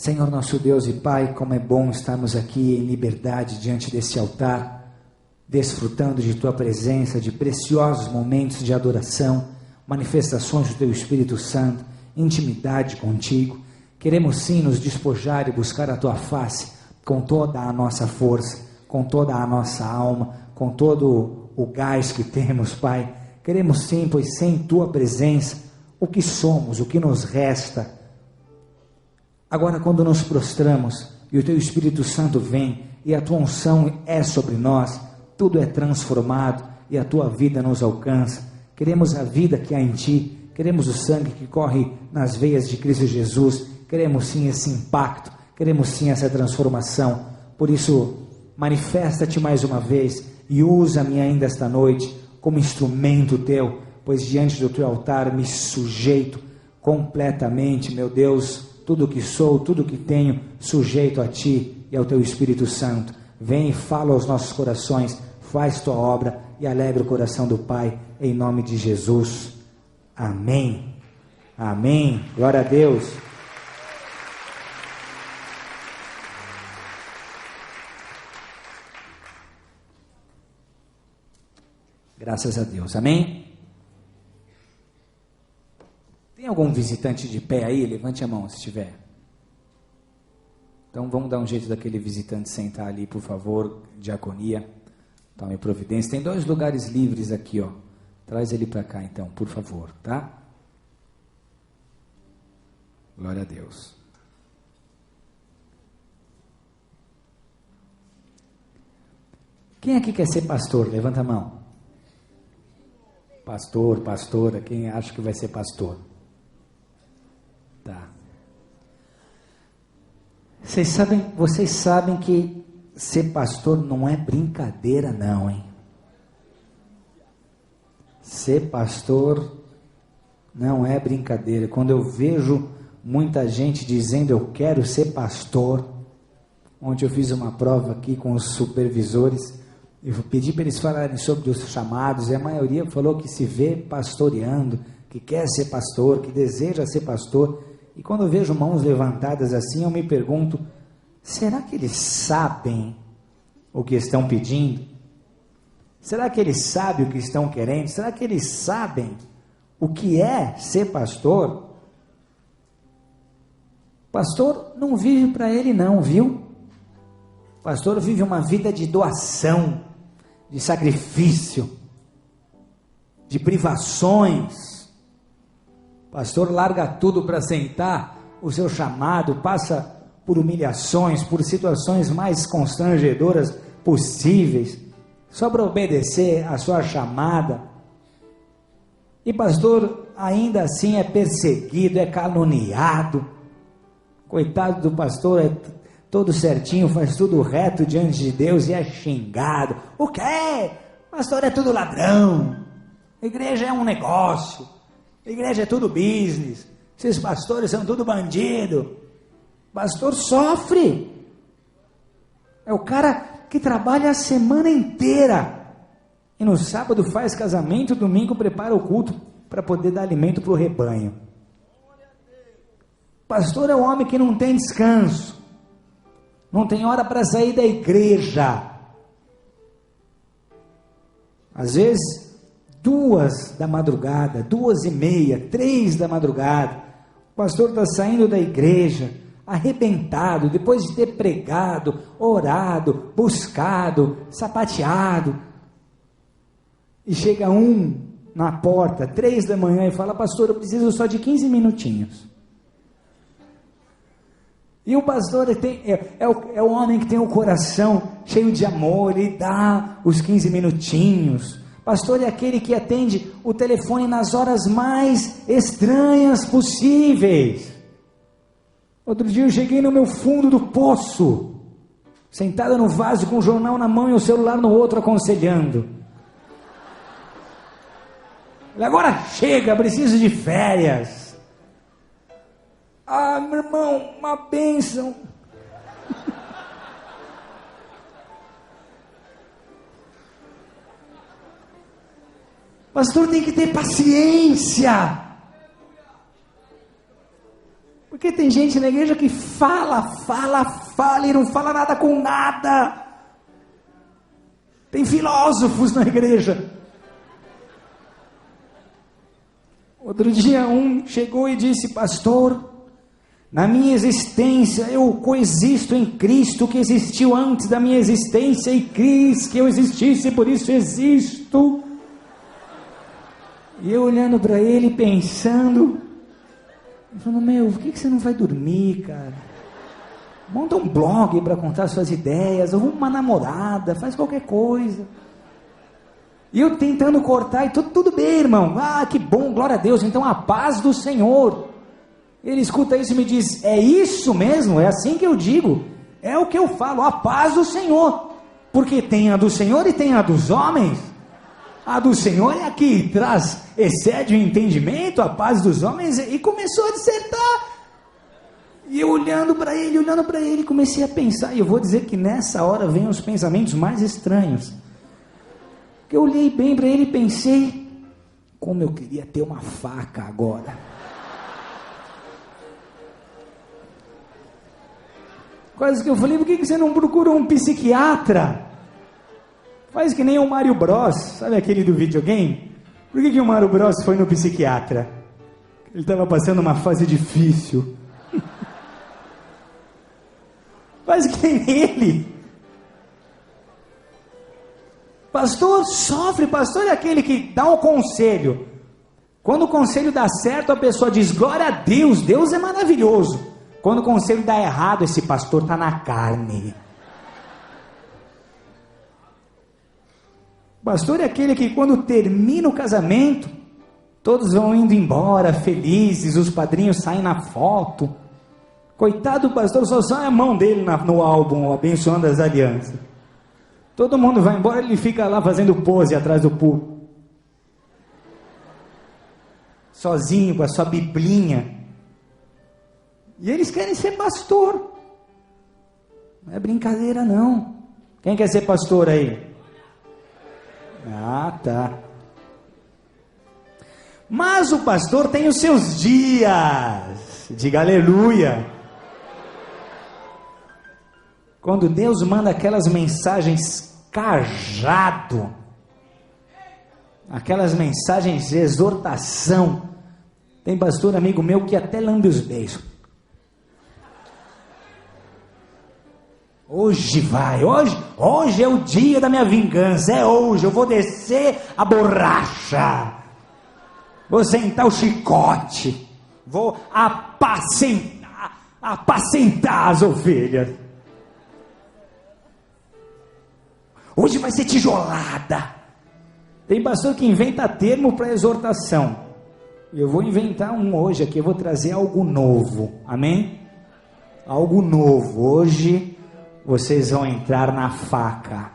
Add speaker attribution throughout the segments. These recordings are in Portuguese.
Speaker 1: Senhor nosso Deus e Pai, como é bom estarmos aqui em liberdade diante desse altar, desfrutando de Tua presença, de preciosos momentos de adoração, manifestações do Teu Espírito Santo, intimidade contigo. Queremos sim nos despojar e buscar a Tua face com toda a nossa força, com toda a nossa alma, com todo o gás que temos, Pai. Queremos sim, pois sem Tua presença, o que somos, o que nos resta? Agora, quando nos prostramos e o Teu Espírito Santo vem e a Tua unção é sobre nós, tudo é transformado e a Tua vida nos alcança. Queremos a vida que há em Ti, queremos o sangue que corre nas veias de Cristo Jesus, queremos sim esse impacto, queremos sim essa transformação. Por isso, manifesta-te mais uma vez e usa-me ainda esta noite como instrumento Teu, pois diante do Teu altar me sujeito completamente, meu Deus. Tudo que sou, tudo que tenho, sujeito a Ti e ao Teu Espírito Santo. Vem e fala aos nossos corações, faz Tua obra e alegra o coração do Pai, em nome de Jesus. Amém. Amém. Glória a Deus. Graças a Deus. Amém. Tem algum visitante de pé aí? Levante a mão se tiver. Então vamos dar um jeito daquele visitante sentar ali, por favor, diaconia. Tome providência. Tem 2 lugares livres aqui, ó. Traz ele para cá então, por favor, tá? Glória a Deus. Quem aqui quer ser pastor? Levanta a mão. Pastor, pastora, quem acha que vai ser pastor? Tá. Vocês sabem que ser pastor não é brincadeira não, hein? Ser pastor não é brincadeira. Quando eu vejo muita gente dizendo eu quero ser pastor, ontem eu fiz uma prova aqui com os supervisores, eu pedi para eles falarem sobre os chamados, e a maioria falou que se vê pastoreando, que quer ser pastor, que deseja ser pastor. E quando eu vejo mãos levantadas assim, eu me pergunto, será que eles sabem o que estão pedindo? Será que eles sabem o que estão querendo? Será que eles sabem o que é ser pastor? Pastor não vive para ele não, viu? Pastor vive uma vida de doação, de sacrifício, de privações. Pastor larga tudo para sentar o seu chamado, passa por humilhações, por situações mais constrangedoras possíveis, só para obedecer a sua chamada. E pastor ainda assim é perseguido, é caluniado. Coitado do pastor, é todo certinho, faz tudo reto diante de Deus e é xingado. O quê? Pastor é tudo ladrão, a igreja é um negócio. A igreja é tudo business, esses pastores são tudo bandido. Pastor sofre, é o cara que trabalha a semana inteira, e no sábado faz casamento, domingo prepara o culto, para poder dar alimento para o rebanho. Pastor é o homem que não tem descanso, não tem hora para sair da igreja, às vezes 2 da madrugada, 2:30, 3 da madrugada, o pastor está saindo da igreja, arrebentado, depois de ter pregado, orado, buscado, sapateado, e chega na porta, 3 da manhã, e fala, pastor, eu preciso só de 15 minutinhos, e o pastor é o homem que tem o coração cheio de amor, ele dá os 15 minutinhos. Pastor é aquele que atende o telefone nas horas mais estranhas possíveis. Outro dia eu cheguei no meu fundo do poço, sentado no vaso com o jornal na mão e o celular no outro, aconselhando. Agora chega, preciso de férias. Ah, meu irmão, uma bênção. Pastor tem que ter paciência, Porque tem gente na igreja que fala e não fala nada com nada. Tem filósofos na igreja. Outro dia um chegou e disse: pastor, na minha existência eu coexisto em Cristo, que existiu antes da minha existência e quis que eu existisse, por isso existo. E eu olhando para ele, pensando, falando: meu, por que você não vai dormir, cara? Monta um blog para contar suas ideias, arruma uma namorada, faz qualquer coisa. E eu tentando cortar, e tudo bem, irmão, que bom, glória a Deus, então a paz do Senhor. Ele escuta isso e me diz: é isso mesmo, é assim que eu digo, é o que eu falo, a paz do Senhor, porque tem a do Senhor e tem a dos homens. A do Senhor é a que excede o entendimento, a paz dos homens, e começou a dissertar. E eu olhando para ele, comecei a pensar, e eu vou dizer que nessa hora vem os pensamentos mais estranhos. Porque eu olhei bem para ele e pensei: como eu queria ter uma faca agora. Quase que eu falei: por que você não procura um psiquiatra? Faz que nem o Mario Bros, sabe aquele do videogame? Por que o Mario Bros foi no psiquiatra? Ele estava passando uma fase difícil. Faz que nem ele. Pastor sofre, pastor é aquele que dá um conselho. Quando o conselho dá certo, a pessoa diz: glória a Deus, Deus é maravilhoso. Quando o conselho dá errado, esse pastor está na carne. Pastor é aquele que quando termina o casamento, todos vão indo embora felizes, os padrinhos saem na foto. Coitado do pastor, só sai a mão dele no álbum, abençoando as alianças. Todo mundo vai embora, ele fica lá fazendo pose atrás do púlpito. Sozinho, com a sua biblinha. E eles querem ser pastor. Não é brincadeira não. Quem quer ser pastor aí? Ah, tá. Mas o pastor tem os seus dias. Diga aleluia. Quando Deus manda aquelas mensagens cajado, aquelas mensagens de exortação, tem pastor amigo meu que até lambe os beijos. Hoje vai, hoje é o dia da minha vingança, é hoje, eu vou descer a borracha, vou sentar o chicote, vou apacentar as ovelhas. Hoje vai ser tijolada. Tem pastor que inventa termo para exortação. Eu vou inventar um hoje aqui, eu vou trazer algo novo. Amém? Algo novo. Hoje vocês vão entrar na faca.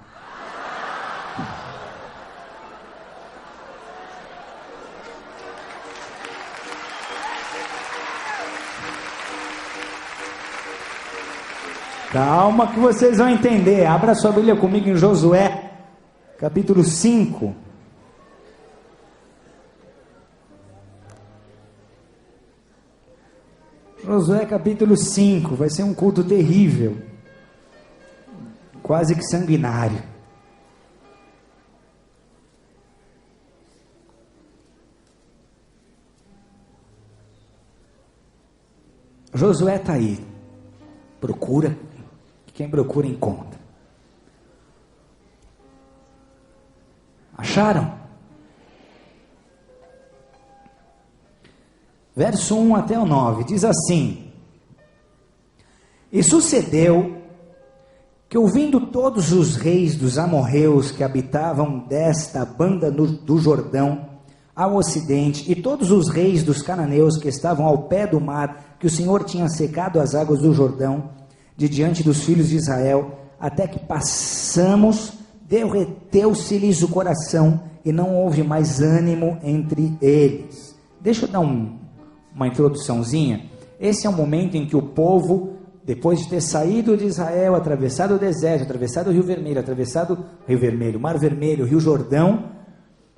Speaker 1: Calma que vocês vão entender. Abra sua Bíblia comigo em Josué, capítulo 5. Josué capítulo 5. Vai ser um culto terrível. Quase que sanguinário. Josué está aí. Procura. Quem procura encontra. Acharam? Verso 1 até o 9, diz assim: E sucedeu que, ouvindo todos os reis dos amorreus que habitavam desta banda do Jordão, ao ocidente, e todos os reis dos cananeus que estavam ao pé do mar, que o Senhor tinha secado as águas do Jordão, de diante dos filhos de Israel, até que passamos, derreteu-se-lhes o coração, e não houve mais ânimo entre eles. Deixa eu dar uma introduçãozinha. Esse é o momento em que o povo, depois de ter saído de Israel, atravessado o deserto, atravessado o Rio Vermelho, Mar Vermelho, Rio Jordão,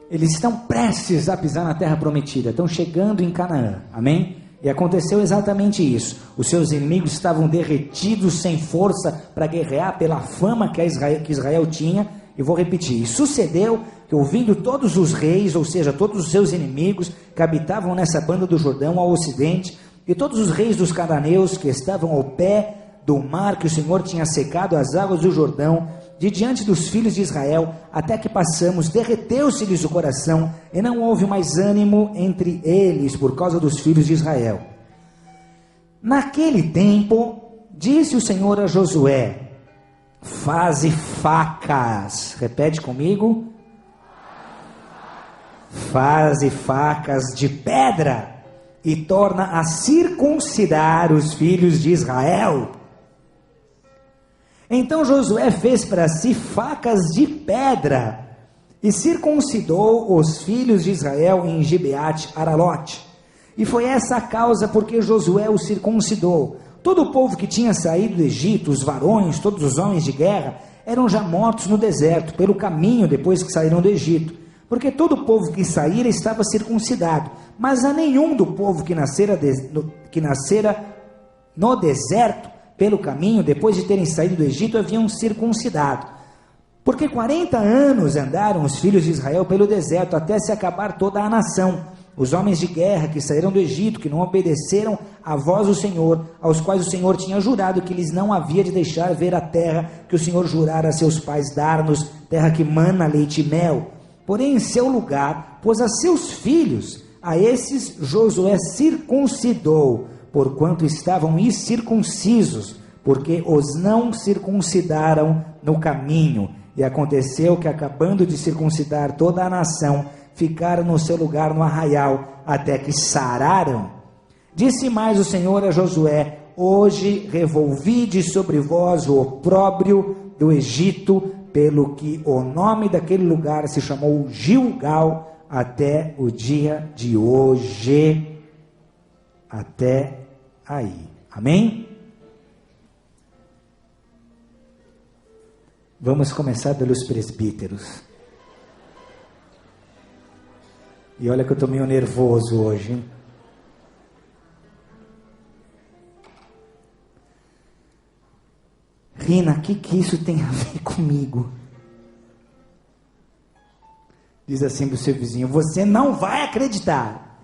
Speaker 1: eles estão prestes a pisar na terra prometida, estão chegando em Canaã, amém? E aconteceu exatamente isso. Os seus inimigos estavam derretidos, sem força para guerrear pela fama que Israel tinha. E vou repetir, e sucedeu que, ouvindo todos os reis, ou seja, todos os seus inimigos que habitavam nessa banda do Jordão ao ocidente, e todos os reis dos cananeus que estavam ao pé do mar, que o Senhor tinha secado as águas do Jordão, de diante dos filhos de Israel, até que passamos, derreteu-se-lhes o coração, e não houve mais ânimo entre eles, por causa dos filhos de Israel. Naquele tempo, disse o Senhor a Josué: faze facas, repete comigo, faze facas de pedra, e torna a circuncidar os filhos de Israel. Então Josué fez para si facas de pedra, e circuncidou os filhos de Israel em Gibeate Aralote. E foi essa a causa porque Josué os circuncidou. Todo o povo que tinha saído do Egito, os varões, todos os homens de guerra, eram já mortos no deserto, pelo caminho depois que saíram do Egito. Porque todo o povo que saíra estava circuncidado, mas a nenhum do povo que nascera no deserto, pelo caminho, depois de terem saído do Egito, haviam circuncidado. Porque 40 anos andaram os filhos de Israel pelo deserto, até se acabar toda a nação. Os homens de guerra que saíram do Egito, que não obedeceram à voz do Senhor, aos quais o Senhor tinha jurado que lhes não havia de deixar ver a terra que o Senhor jurara a seus pais dar-nos, terra que mana leite e mel. Porém, em seu lugar, pôs a seus filhos, a esses Josué circuncidou, porquanto estavam incircuncisos, porque os não circuncidaram no caminho. E aconteceu que, acabando de circuncidar toda a nação, ficaram no seu lugar no arraial, até que sararam. Disse mais o Senhor a Josué: hoje revolvide sobre vós o opróbrio do Egito, pelo que o nome daquele lugar se chamou Gilgal, até o dia de hoje. Até aí. Amém? Vamos começar pelos presbíteros. E olha que eu estou meio nervoso hoje, hein? Rina, o que isso tem a ver comigo? Diz assim para o seu vizinho: você não vai acreditar.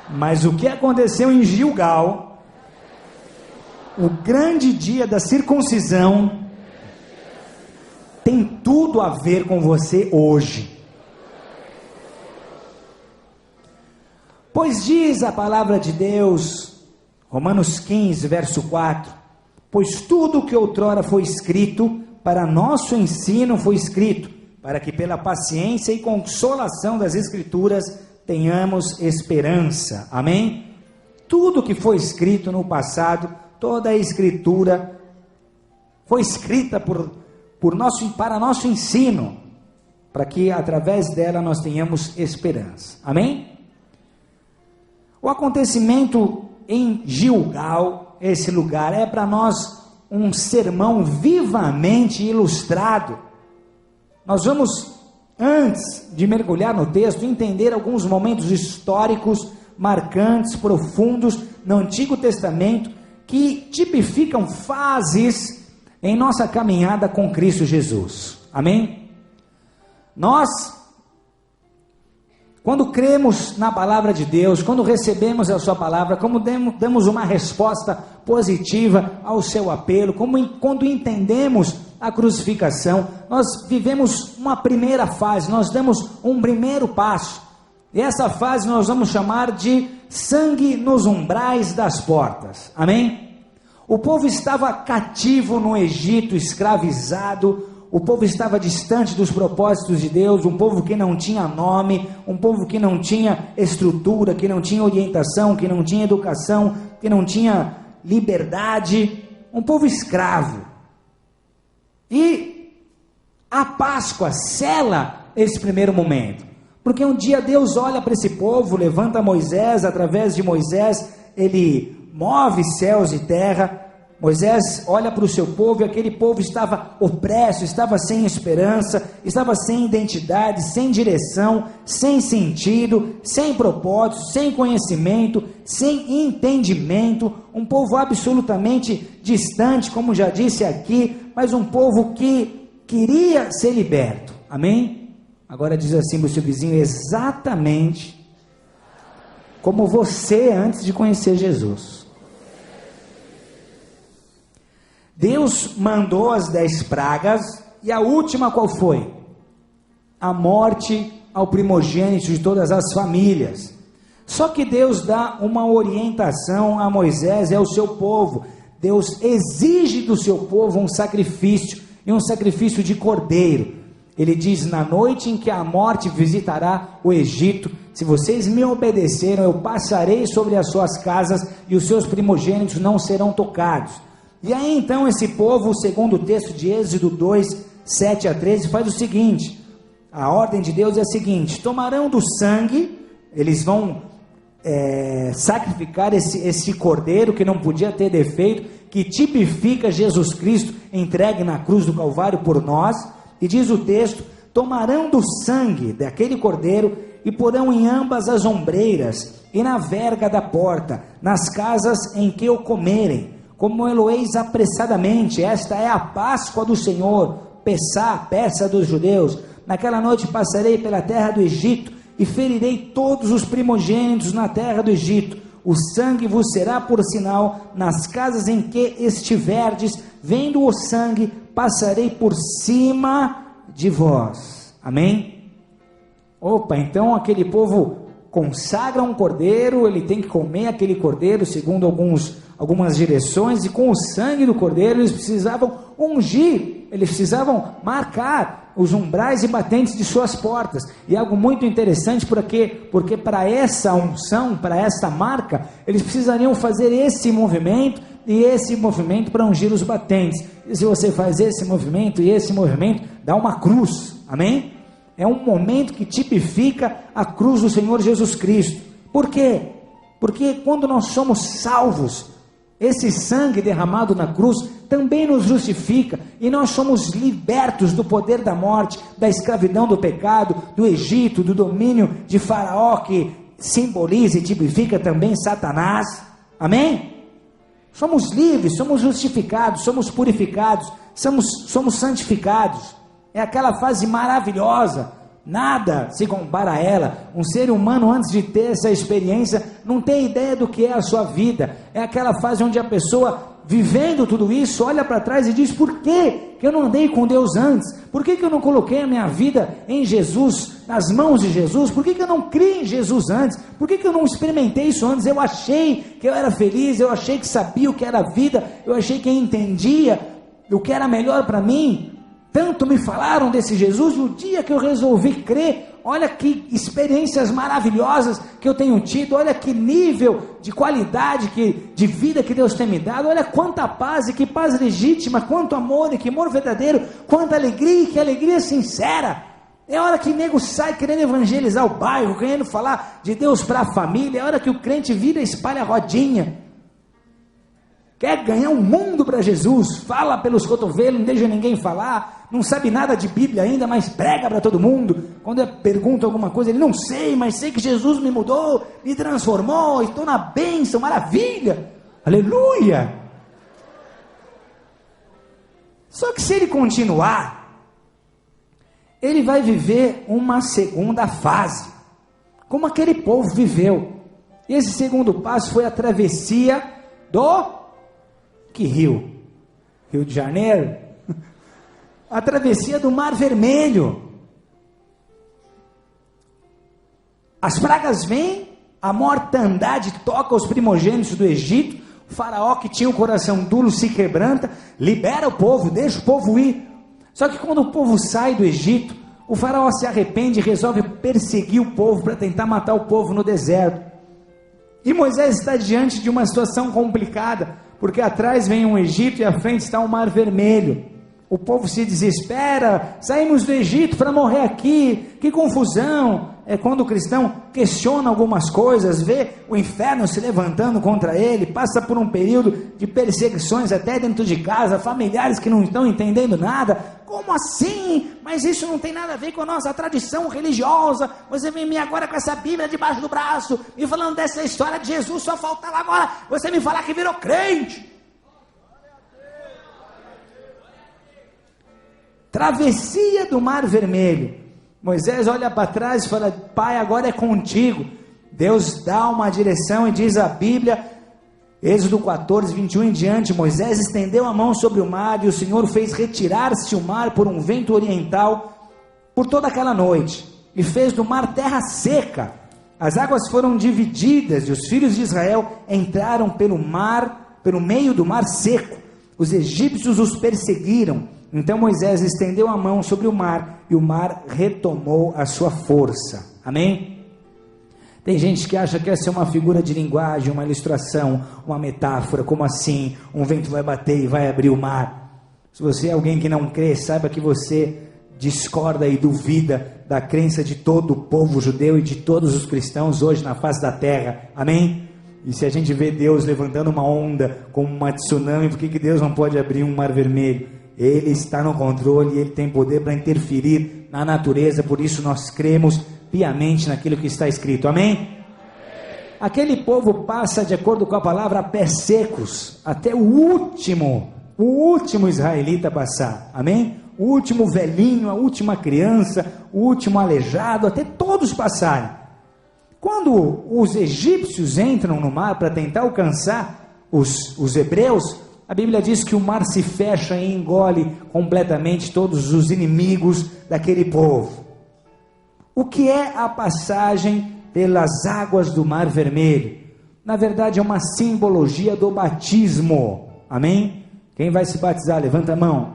Speaker 1: Mas o que aconteceu em Gilgal, o grande dia da circuncisão, tem tudo a ver com você hoje. Pois diz a palavra de Deus, Romanos 15, verso 4, pois tudo o que outrora foi escrito, para nosso ensino foi escrito, para que pela paciência e consolação das Escrituras tenhamos esperança. Amém? Tudo que foi escrito no passado, toda a Escritura foi escrita para nosso ensino, para que através dela nós tenhamos esperança. Amém? O acontecimento em Gilgal, esse lugar, é para nós um sermão vivamente ilustrado. Nós vamos, antes de mergulhar no texto, entender alguns momentos históricos marcantes, profundos, no Antigo Testamento, que tipificam fases em nossa caminhada com Cristo Jesus. Amém? Nós, quando cremos na palavra de Deus, quando recebemos a sua palavra, como damos uma resposta positiva ao seu apelo, quando entendemos a crucificação, nós vivemos uma primeira fase, nós damos um primeiro passo, e essa fase nós vamos chamar de sangue nos umbrais das portas. Amém? O povo estava cativo no Egito, escravizado. O povo estava distante dos propósitos de Deus, um povo que não tinha nome, um povo que não tinha estrutura, que não tinha orientação, que não tinha educação, que não tinha liberdade, um povo escravo. E a Páscoa sela esse primeiro momento, porque um dia Deus olha para esse povo, levanta Moisés, através de Moisés ele move céus e terra, Moisés olha para o seu povo, e aquele povo estava opresso, estava sem esperança, estava sem identidade, sem direção, sem sentido, sem propósito, sem conhecimento, sem entendimento, um povo absolutamente distante, como já disse aqui, mas um povo que queria ser liberto, amém? Agora diz assim para o seu vizinho: exatamente como você antes de conhecer Jesus. Deus mandou as 10 pragas, e a última qual foi? A morte ao primogênito de todas as famílias. Só que Deus dá uma orientação a Moisés e ao seu povo. Deus exige do seu povo um sacrifício, e um sacrifício de cordeiro. Ele diz: na noite em que a morte visitará o Egito, se vocês me obedeceram, eu passarei sobre as suas casas, e os seus primogênitos não serão tocados. E aí então esse povo, segundo o texto de Êxodo 2, 7 a 13, faz o seguinte: a ordem de Deus é a seguinte: tomarão do sangue, eles vão sacrificar esse cordeiro que não podia ter defeito, que tipifica Jesus Cristo entregue na cruz do Calvário por nós, e diz o texto: tomarão do sangue daquele cordeiro e porão em ambas as ombreiras e na verga da porta, nas casas em que o comerem, como eloeis apressadamente. Esta é a Páscoa do Senhor, Pessá, peça dos judeus. Naquela noite passarei pela terra do Egito, e ferirei todos os primogênitos na terra do Egito. O sangue vos será por sinal nas casas em que estiverdes. Vendo o sangue, passarei por cima de vós. Amém? Opa, então aquele povo consagra um cordeiro, ele tem que comer aquele cordeiro segundo algumas direções, e com o sangue do cordeiro eles precisavam ungir, eles precisavam marcar os umbrais e batentes de suas portas. E algo muito interessante, porque para essa unção, para essa marca, eles precisariam fazer esse movimento e esse movimento para ungir os batentes. E se você faz esse movimento e esse movimento, dá uma cruz, amém? É um momento que tipifica a cruz do Senhor Jesus Cristo. Por quê? Porque quando nós somos salvos, esse sangue derramado na cruz também nos justifica, e nós somos libertos do poder da morte, da escravidão do pecado, do Egito, do domínio de Faraó, que simboliza e tipifica também Satanás, amém? Somos livres, somos justificados, somos purificados, somos santificados. É aquela fase maravilhosa, nada se compara a ela. Um ser humano, antes de ter essa experiência, não tem ideia do que é a sua vida. É aquela fase onde a pessoa, vivendo tudo isso, olha para trás e diz: por que eu não andei com Deus antes? Por que eu não coloquei a minha vida em Jesus, nas mãos de Jesus? Por que eu não criei em Jesus antes? Por que eu não experimentei isso antes? Eu achei que eu era feliz, eu achei que sabia o que era a vida, eu achei que entendia o que era melhor para mim. Tanto me falaram desse Jesus, e o dia que eu resolvi crer, olha que experiências maravilhosas que eu tenho tido, olha que nível de qualidade de vida que Deus tem me dado, olha quanta paz, e que paz legítima, quanto amor, e que amor verdadeiro, quanta alegria, e que alegria sincera. É hora que nego sai querendo evangelizar o bairro, querendo falar de Deus para a família, é hora que o crente vira e espalha rodinha. Quer ganhar um mundo para Jesus, fala pelos cotovelos, não deixa ninguém falar, não sabe nada de Bíblia ainda, mas prega para todo mundo. Quando eu pergunto alguma coisa, ele: não sei, mas sei que Jesus me mudou, me transformou, estou na bênção, maravilha, aleluia. Só que se ele continuar, ele vai viver uma segunda fase, como aquele povo viveu. E esse segundo passo foi a travessia do... que rio? Rio de Janeiro? A travessia do Mar Vermelho. As pragas vêm, a mortandade toca os primogênitos do Egito, o faraó, que tinha o coração duro, se quebranta, libera o povo, deixa o povo ir. Só que quando o povo sai do Egito, o faraó se arrepende e resolve perseguir o povo para tentar matar o povo no deserto. E Moisés está diante de uma situação complicada, porque atrás vem um Egito e à frente está um Mar Vermelho. O povo se desespera, saímos do Egito para morrer aqui, que confusão. É quando o cristão questiona algumas coisas, vê o inferno se levantando contra ele, passa por um período de perseguições até dentro de casa, familiares que não estão entendendo nada. Como assim? Mas isso não tem nada a ver com a nossa tradição religiosa. Você vem me agora com essa Bíblia debaixo do braço, me falando dessa história de Jesus, só faltava agora você me falar que virou crente. Travessia do Mar Vermelho. Moisés olha para trás e fala: Pai, agora é contigo. Deus dá uma direção e diz a Bíblia, Êxodo 14, 21 em diante: Moisés estendeu a mão sobre o mar e o Senhor fez retirar-se o mar por um vento oriental por toda aquela noite, e fez do mar terra seca. As águas foram divididas e os filhos de Israel entraram pelo mar, pelo meio do mar seco. Os egípcios os perseguiram. Então Moisés estendeu a mão sobre o mar e o mar retomou a sua força. Amém? Tem gente que acha que essa é uma figura de linguagem, uma ilustração, uma metáfora. Como assim? Um vento vai bater e vai abrir o mar. Se você é alguém que não crê, saiba que você discorda e duvida da crença de todo o povo judeu e de todos os cristãos hoje na face da terra. Amém? E se a gente vê Deus levantando uma onda como uma tsunami, por que Deus não pode abrir um mar vermelho? Ele está no controle, Ele tem poder para interferir na natureza, por isso nós cremos piamente naquilo que está escrito, amém? Aquele povo passa, de acordo com a palavra, a pés secos, até o último israelita passar, amém? O último velhinho, a última criança, o último aleijado, até todos passarem. Quando os egípcios entram no mar para tentar alcançar os hebreus, a Bíblia diz que o mar se fecha e engole completamente todos os inimigos daquele povo. O que é a passagem pelas águas do Mar Vermelho? Na verdade é uma simbologia do batismo, amém? Quem vai se batizar, levanta a mão.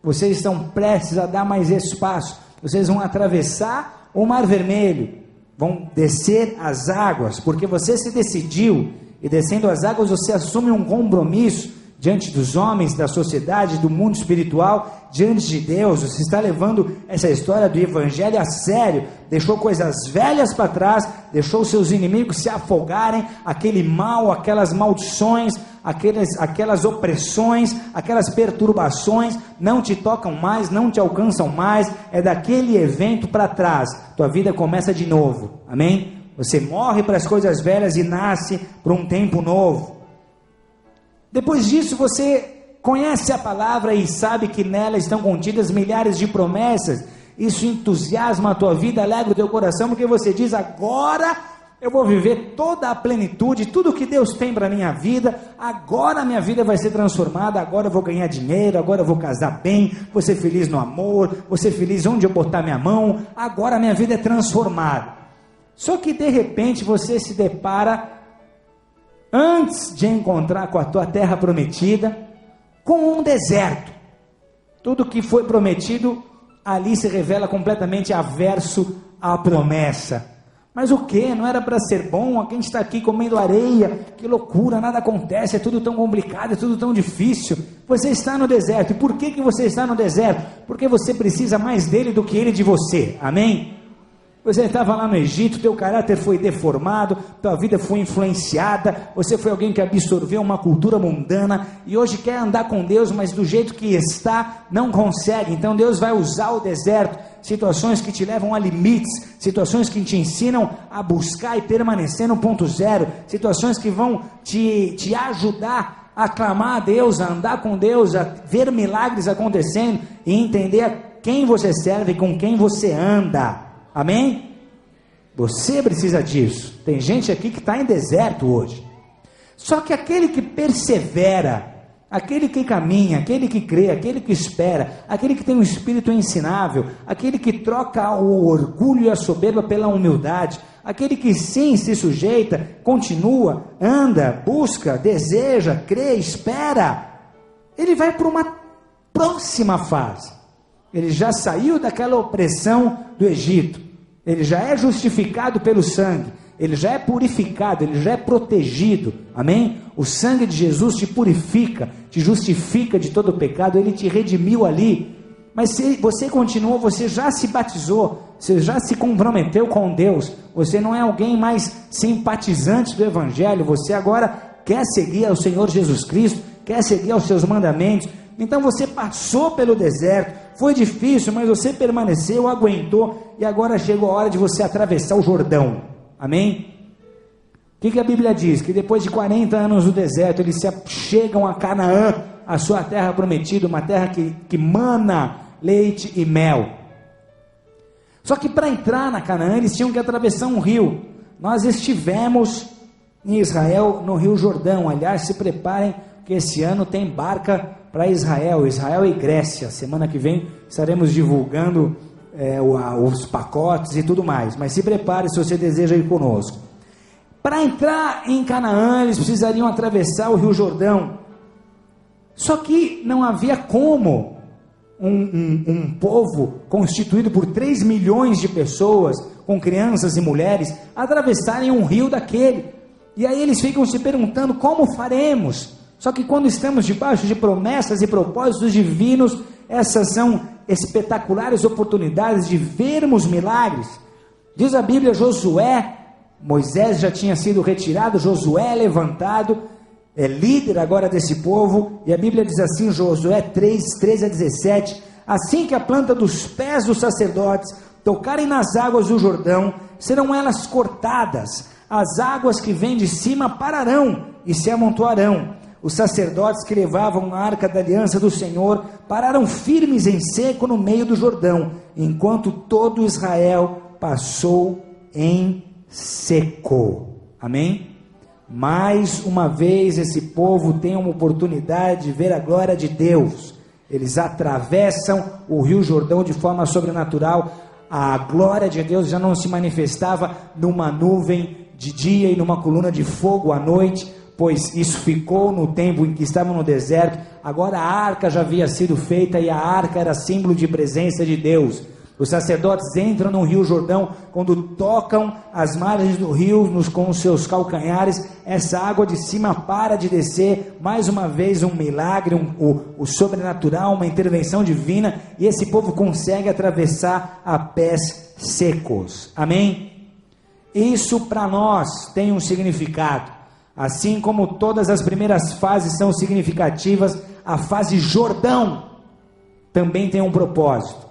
Speaker 1: Vocês estão prestes a dar mais espaço, vocês vão atravessar o Mar Vermelho, vão descer as águas, porque você se decidiu, e descendo as águas você assume um compromisso diante dos homens, da sociedade, do mundo espiritual, diante de Deus. Você está levando essa história do Evangelho a sério, deixou coisas velhas para trás, deixou seus inimigos se afogarem, aquele mal, aquelas maldições, aquelas opressões, aquelas perturbações, não te tocam mais, não te alcançam mais, é daquele evento para trás, tua vida começa de novo, amém? Você morre para as coisas velhas e nasce para um tempo novo. Depois disso você conhece a palavra e sabe que nela estão contidas milhares de promessas. Isso entusiasma a tua vida, alegra o teu coração, porque você diz: agora eu vou viver toda a plenitude, tudo que Deus tem para a minha vida, agora a minha vida vai ser transformada, agora eu vou ganhar dinheiro, agora eu vou casar bem, vou ser feliz no amor, vou ser feliz onde eu botar minha mão, agora a minha vida é transformada. Só que de repente você se depara, antes de encontrar com a tua terra prometida, com um deserto. Tudo que foi prometido ali se revela completamente averso à promessa. Mas o que? Não era para ser bom? A gente está aqui comendo areia, que loucura, nada acontece, é tudo tão complicado, é tudo tão difícil. Você está no deserto. E por que você está no deserto? Porque você precisa mais dele do que ele de você, amém? Você estava lá no Egito, teu caráter foi deformado, tua vida foi influenciada, você foi alguém que absorveu uma cultura mundana e hoje quer andar com Deus, mas do jeito que está, não consegue. Então Deus vai usar o deserto, situações que te levam a limites, situações que te ensinam a buscar e permanecer no ponto zero, situações que vão te ajudar a clamar a Deus, a andar com Deus, a ver milagres acontecendo e entender a quem você serve e com quem você anda. Amém? Você precisa disso. Tem gente aqui que está em deserto hoje. Só que aquele que persevera, aquele que caminha, aquele que crê, aquele que espera, aquele que tem um espírito ensinável, aquele que troca o orgulho e a soberba pela humildade, aquele que sim se sujeita, continua, anda, busca, deseja, crê, espera, ele vai para uma próxima fase. Ele já saiu daquela opressão do Egito, ele já é justificado pelo sangue, ele já é purificado, ele já é protegido, amém? O sangue de Jesus te purifica, te justifica de todo pecado, ele te redimiu ali. Mas se você continuou, você já se batizou, você já se comprometeu com Deus, você não é alguém mais simpatizante do Evangelho, você agora quer seguir ao Senhor Jesus Cristo, quer seguir aos seus mandamentos. Então você passou pelo deserto, foi difícil, mas você permaneceu, aguentou, e agora chegou a hora de você atravessar o Jordão, amém? O que a Bíblia diz? Que depois de 40 anos no deserto, eles chegam a Canaã, a sua terra prometida, uma terra que mana leite e mel. Só que para entrar na Canaã, eles tinham que atravessar um rio. Nós estivemos em Israel, no Rio Jordão. Aliás, se preparem, que esse ano tem barca para Israel e Grécia. Semana que vem estaremos divulgando os pacotes e tudo mais. Mas se prepare se você deseja ir conosco. Para entrar em Canaã, eles precisariam atravessar o Rio Jordão. Só que não havia como um povo constituído por 3 milhões de pessoas, com crianças e mulheres, atravessarem um rio daquele. E aí eles ficam se perguntando: como faremos? Só que quando estamos debaixo de promessas e propósitos divinos, essas são espetaculares oportunidades de vermos milagres. Diz a Bíblia, Moisés já tinha sido retirado, Josué é levantado, é líder agora desse povo, e a Bíblia diz assim, Josué 3:13-17, assim que a planta dos pés dos sacerdotes tocarem nas águas do Jordão, serão elas cortadas, as águas que vêm de cima pararão e se amontoarão. Os sacerdotes que levavam a arca da aliança do Senhor pararam firmes em seco no meio do Jordão, enquanto todo Israel passou em seco. Amém? Mais uma vez esse povo tem uma oportunidade de ver a glória de Deus. Eles atravessam o Rio Jordão de forma sobrenatural. A glória de Deus já não se manifestava numa nuvem de dia e numa coluna de fogo à noite, pois isso ficou no tempo em que estavam no deserto. Agora a arca já havia sido feita e a arca era símbolo de presença de Deus. Os sacerdotes entram no Rio Jordão, quando tocam as margens do rio com os seus calcanhares, essa água de cima para de descer, mais uma vez um milagre, o sobrenatural, uma intervenção divina, e esse povo consegue atravessar a pés secos, amém? Isso para nós tem um significado, assim como todas as primeiras fases são significativas, a fase Jordão também tem um propósito.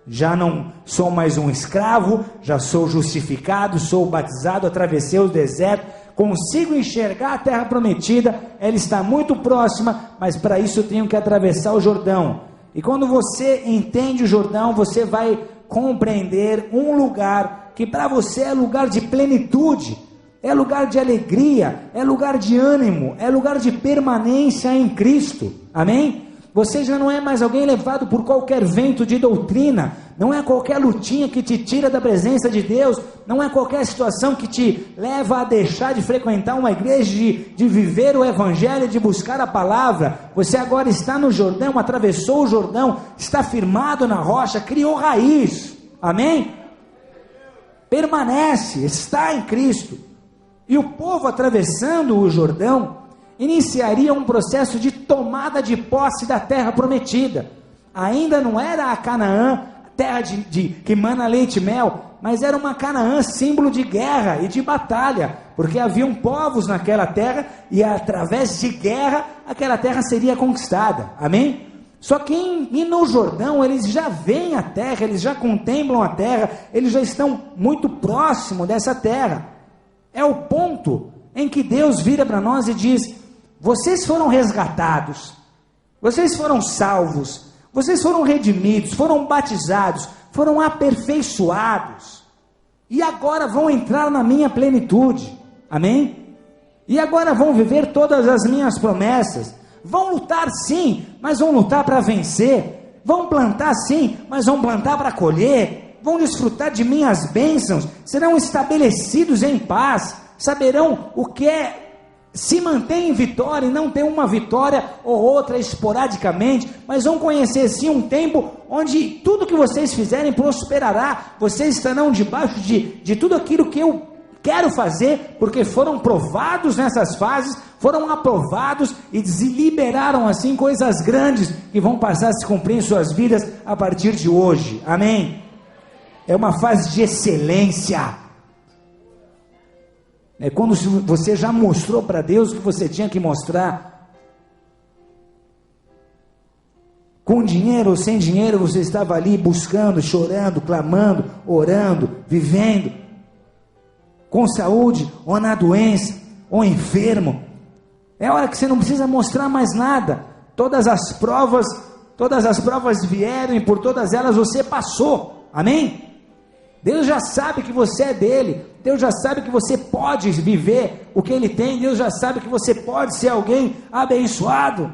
Speaker 1: Já não sou mais um escravo, já sou justificado, sou batizado, atravessei o deserto, consigo enxergar a terra prometida, ela está muito próxima, mas para isso eu tenho que atravessar o Jordão. E quando você entende o Jordão, você vai compreender um lugar que para você é lugar de plenitude, é lugar de alegria, é lugar de ânimo, é lugar de permanência em Cristo, amém? Você já não é mais alguém levado por qualquer vento de doutrina, não é qualquer lutinha que te tira da presença de Deus, não é qualquer situação que te leva a deixar de frequentar uma igreja, de viver o evangelho, de buscar a palavra. Você agora está no Jordão, atravessou o Jordão, está firmado na rocha, criou raiz, amém? Permanece, está em Cristo. E o povo atravessando o Jordão iniciaria um processo de tomada de posse da terra prometida. Ainda não era a Canaã, terra que mana leite e mel, mas era uma Canaã símbolo de guerra e de batalha, porque haviam povos naquela terra, e através de guerra, aquela terra seria conquistada, amém? Só que no Jordão, eles já veem a terra, eles já contemplam a terra, eles já estão muito próximo dessa terra. É o ponto em que Deus vira para nós e diz: vocês foram resgatados, vocês foram salvos, vocês foram redimidos, foram batizados, foram aperfeiçoados, e agora vão entrar na minha plenitude, amém? E agora vão viver todas as minhas promessas, vão lutar sim, mas vão lutar para vencer, vão plantar sim, mas vão plantar para colher, vão desfrutar de minhas bênçãos, serão estabelecidos em paz, saberão o que é se manter em vitória e não ter uma vitória ou outra esporadicamente, mas vão conhecer sim um tempo onde tudo que vocês fizerem prosperará, vocês estarão debaixo de tudo aquilo que eu quero fazer, porque foram provados nessas fases, foram aprovados e se liberaram assim coisas grandes que vão passar a se cumprir em suas vidas a partir de hoje. Amém? É uma fase de excelência. É quando você já mostrou para Deus o que você tinha que mostrar. Com dinheiro ou sem dinheiro, você estava ali buscando, chorando, clamando, orando, vivendo. Com saúde ou na doença, ou enfermo. É hora que você não precisa mostrar mais nada. Todas as provas vieram e por todas elas você passou. Amém? Deus já sabe que você é dele. Deus já sabe que você pode viver o que ele tem. Deus já sabe que você pode ser alguém abençoado.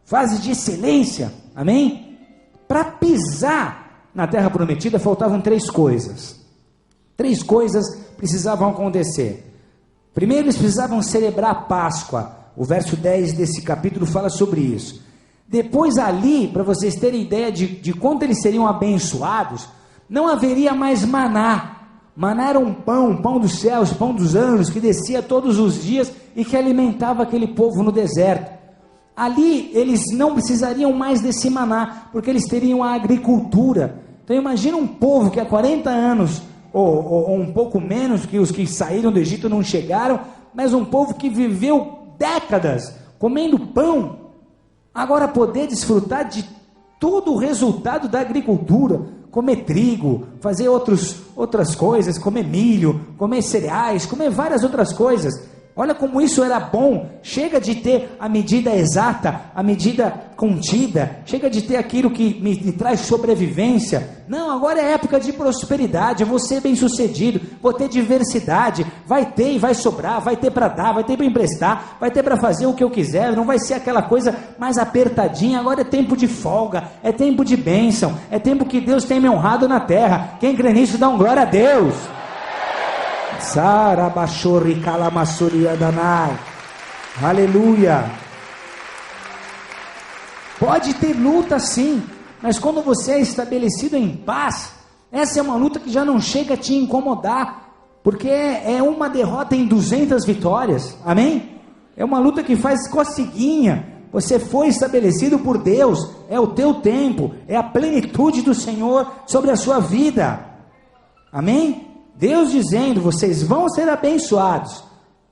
Speaker 1: Fase de excelência, amém? Para pisar na terra prometida faltavam 3 coisas. 3 coisas precisavam acontecer. Primeiro, eles precisavam celebrar a Páscoa. O verso 10 desse capítulo fala sobre isso. Depois ali, para vocês terem ideia de quanto eles seriam abençoados, não haveria mais maná. Maná era um pão dos céus, pão dos anjos, que descia todos os dias e que alimentava aquele povo no deserto. Ali eles não precisariam mais desse maná, porque eles teriam a agricultura. Então imagina um povo que há 40 anos, ou um pouco menos, que os que saíram do Egito não chegaram, mas um povo que viveu décadas comendo pão, agora poder desfrutar de todo o resultado da agricultura, comer trigo, fazer outras coisas, comer milho, comer cereais, comer várias outras coisas. Olha como isso era bom. Chega de ter a medida exata, a medida contida, chega de ter aquilo que me traz sobrevivência. Não, agora é época de prosperidade, eu vou ser bem sucedido, vou ter diversidade, vai ter e vai sobrar, vai ter para dar, vai ter para emprestar, vai ter para fazer o que eu quiser, não vai ser aquela coisa mais apertadinha. Agora é tempo de folga, é tempo de bênção, é tempo que Deus tem me honrado na terra. Quem crê nisso dá um glória a Deus. Sarabashori Kalamassuri Adanai. Aleluia. Pode ter luta sim, mas quando você é estabelecido em paz, essa é uma luta que já não chega a te incomodar, porque é uma derrota em 200 vitórias. Amém? É uma luta que faz coceguinha. Você foi estabelecido por Deus, é o teu tempo, é a plenitude do Senhor sobre a sua vida. Amém? Deus dizendo, vocês vão ser abençoados.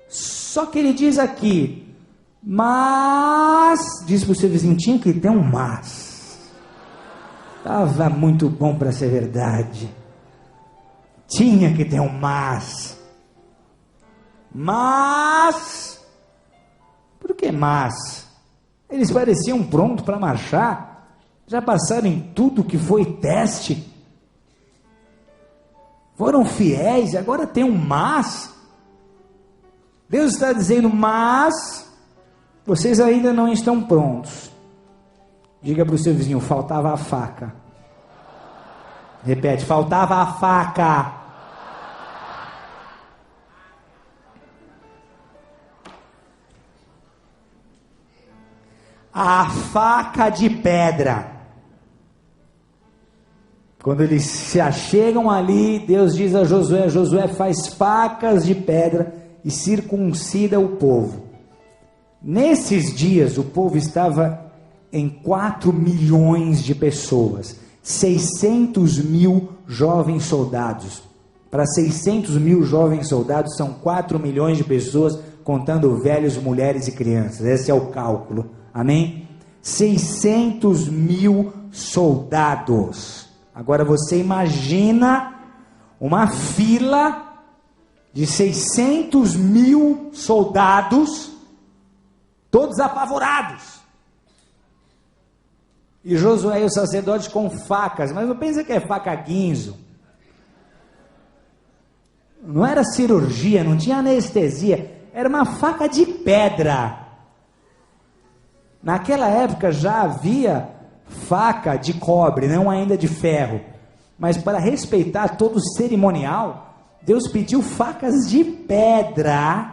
Speaker 1: Só que ele diz aqui, mas, diz para o seu vizinho, tinha que ter um mas. Estava muito bom para ser verdade. Tinha que ter um mas. Mas, por que mas? Eles pareciam prontos para marchar. Já passaram em tudo que foi teste. Foram fiéis, e agora tem um mas. Deus está dizendo, mas vocês ainda não estão prontos. Diga para o seu vizinho, faltava a faca. Repete, faltava a faca. A faca de pedra. Quando eles se achegam ali, Deus diz a Josué, Josué faz facas de pedra e circuncida o povo. Nesses dias o povo estava em 4 milhões de pessoas, 600 mil jovens soldados. Para 600 mil jovens soldados são 4 milhões de pessoas, contando velhos, mulheres e crianças. Esse é o cálculo, amém? 600 mil soldados. Agora você imagina uma fila de 600 mil soldados, todos apavorados. E Josué e o sacerdote com facas, mas não pensa que é faca guinzo. Não era cirurgia, não tinha anestesia, era uma faca de pedra. Naquela época já havia faca de cobre, não ainda de ferro, mas para respeitar todo o cerimonial, Deus pediu facas de pedra.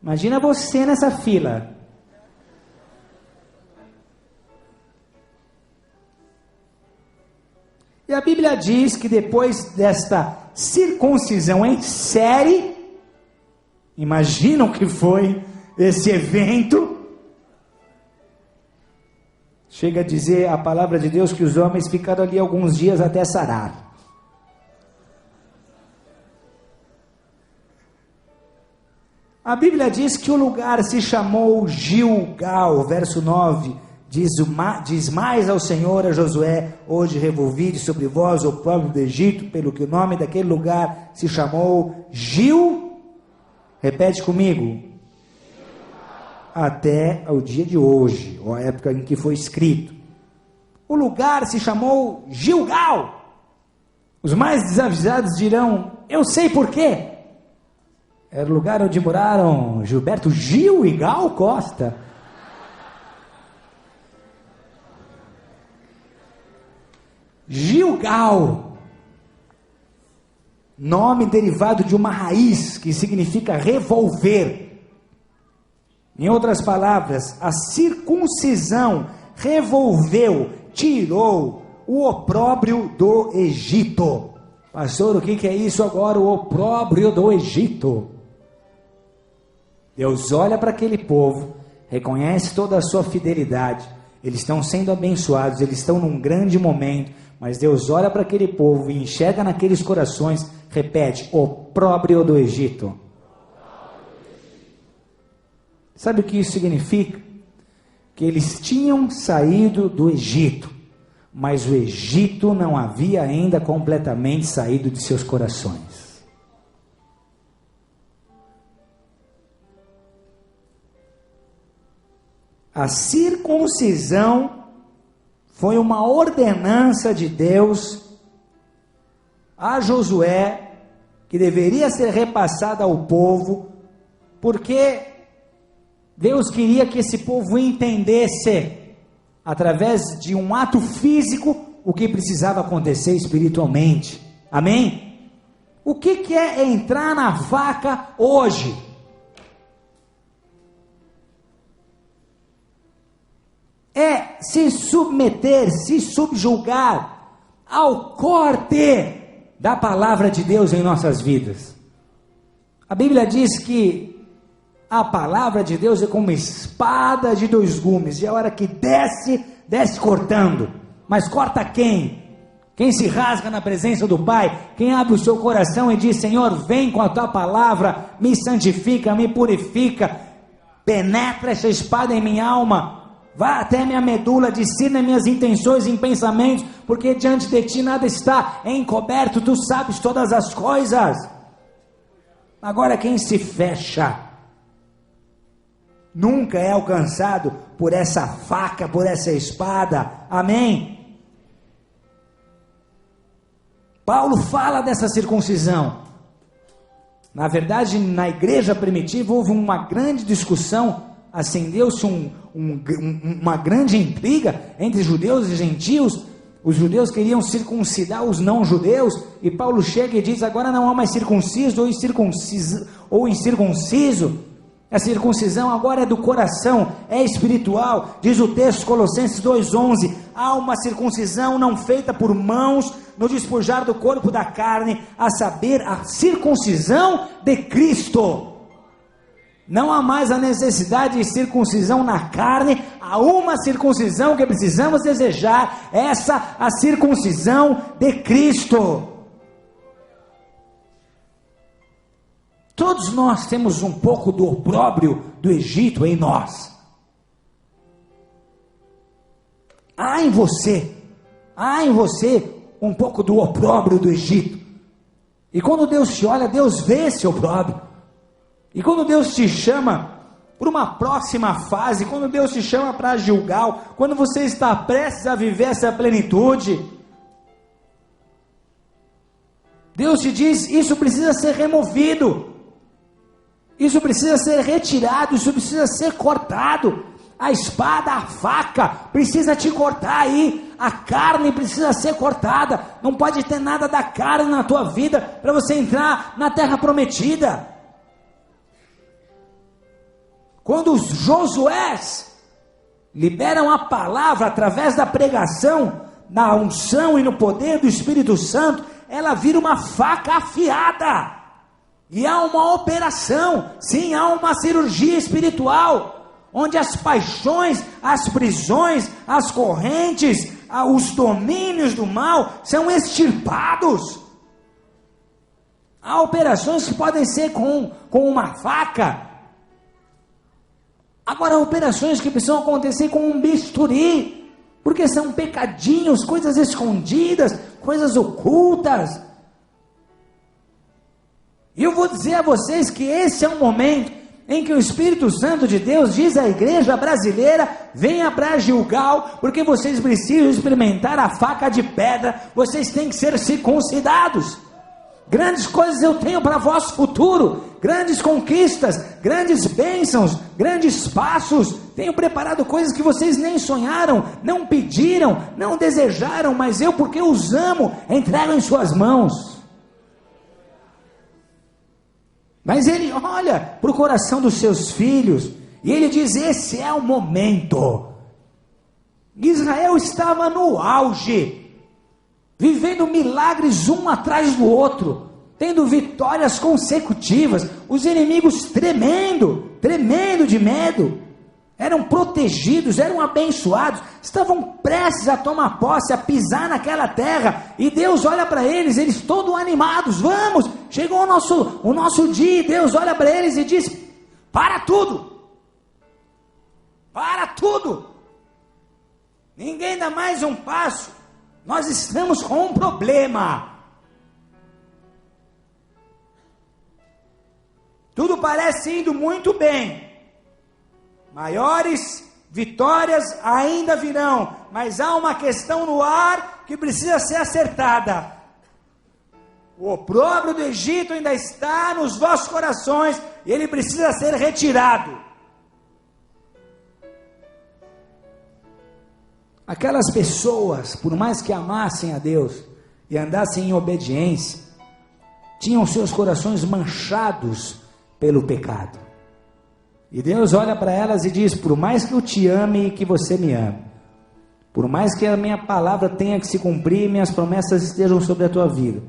Speaker 1: Imagina você nessa fila. E a Bíblia diz que depois desta circuncisão em série. Imaginam o que foi esse evento? Chega a dizer a palavra de Deus que os homens ficaram ali alguns dias até sarar. A Bíblia diz que o lugar se chamou Gilgal, verso 9, diz mais ao Senhor, a Josué, hoje revolvide sobre vós o povo do Egito, pelo que o nome daquele lugar se chamou repete comigo, até o dia de hoje, ou a época em que foi escrito. O lugar se chamou Gilgal. Os mais desavisados dirão, eu sei por quê. Era o lugar onde moraram Gilberto Gil e Gal Costa. Gilgal, nome derivado de uma raiz que significa revolver. Em outras palavras, a circuncisão revolveu, tirou o opróbrio do Egito. Pastor, o que é isso agora, o opróbrio do Egito? Deus olha para aquele povo, reconhece toda a sua fidelidade, eles estão sendo abençoados, eles estão num grande momento, mas Deus olha para aquele povo e enxerga naqueles corações, repete, opróbrio do Egito. Sabe o que isso significa? Que eles tinham saído do Egito, mas o Egito não havia ainda completamente saído de seus corações. A circuncisão foi uma ordenança de Deus a Josué, que deveria ser repassada ao povo, porque Deus queria que esse povo entendesse, através de um ato físico, o que precisava acontecer espiritualmente. Amém? O que é entrar na faca hoje? É se submeter, se subjugar ao corte da palavra de Deus em nossas vidas. A Bíblia diz que a palavra de Deus é como espada de dois gumes, e a hora que desce, desce cortando. Mas corta quem? Quem se rasga na presença do Pai, quem abre o seu coração e diz, Senhor, vem com a tua palavra, me santifica, me purifica, penetra essa espada em minha alma, vá até minha medula, discerne minhas intenções e pensamentos, porque diante de ti nada está encoberto, tu sabes todas as coisas. Agora quem se fecha, nunca é alcançado por essa faca, por essa espada. Amém? Paulo fala dessa circuncisão. Na verdade, na igreja primitiva houve uma grande discussão, acendeu-se uma grande intriga entre judeus e gentios. Os judeus queriam circuncidar os não-judeus, e Paulo chega e diz, agora não há mais circunciso ou incircunciso. A circuncisão agora é do coração, é espiritual. Diz o texto, Colossenses 2,11, há uma circuncisão não feita por mãos, no despojar do corpo da carne, a saber, a circuncisão de Cristo. Não há mais a necessidade de circuncisão na carne, há uma circuncisão que precisamos desejar, essa a circuncisão de Cristo. Todos nós temos um pouco do opróbrio do Egito em nós. Há em você um pouco do opróbrio do Egito. E quando Deus te olha, Deus vê esse opróbrio. E quando Deus te chama para uma próxima fase, quando Deus te chama para Gilgal, quando você está prestes a viver essa plenitude, Deus te diz, isso precisa ser removido, isso precisa ser retirado, isso precisa ser cortado. A espada, a faca precisa te cortar aí, a carne precisa ser cortada, não pode ter nada da carne na tua vida para você entrar na terra prometida. Quando os Josués liberam a palavra através da pregação, na unção e no poder do Espírito Santo, ela vira uma faca afiada. E há uma operação, sim, há uma cirurgia espiritual, onde as paixões, as prisões, as correntes, os domínios do mal são extirpados. Há operações que podem ser com uma faca. Agora, há operações que precisam acontecer com um bisturi, porque são pecadinhos, coisas escondidas, coisas ocultas. E eu vou dizer a vocês que esse é um momento em que o Espírito Santo de Deus diz à igreja brasileira: venha para Gilgal, porque vocês precisam experimentar a faca de pedra, vocês têm que ser circuncidados. Grandes coisas eu tenho para vosso futuro, grandes conquistas, grandes bênçãos, grandes passos. Tenho preparado coisas que vocês nem sonharam, não pediram, não desejaram, mas eu, porque os amo, entrego em suas mãos. Mas ele olha para o coração dos seus filhos e ele diz: esse é o momento. Israel estava no auge, vivendo milagres um atrás do outro, tendo vitórias consecutivas, os inimigos tremendo de medo, eram protegidos, eram abençoados, estavam prestes a tomar posse, a pisar naquela terra, e Deus olha para eles todos animados: vamos, chegou o nosso dia. E Deus olha para eles e diz: para tudo, ninguém dá mais um passo, nós estamos com um problema. Tudo parece indo muito bem, maiores vitórias ainda virão, mas há uma questão no ar que precisa ser acertada. O opróbrio do Egito ainda está nos vossos corações e ele precisa ser retirado. Aquelas pessoas, por mais que amassem a Deus e andassem em obediência, tinham seus corações manchados pelo pecado. E Deus olha para elas e diz: por mais que eu te ame e que você me ame, por mais que a minha palavra tenha que se cumprir e minhas promessas estejam sobre a tua vida,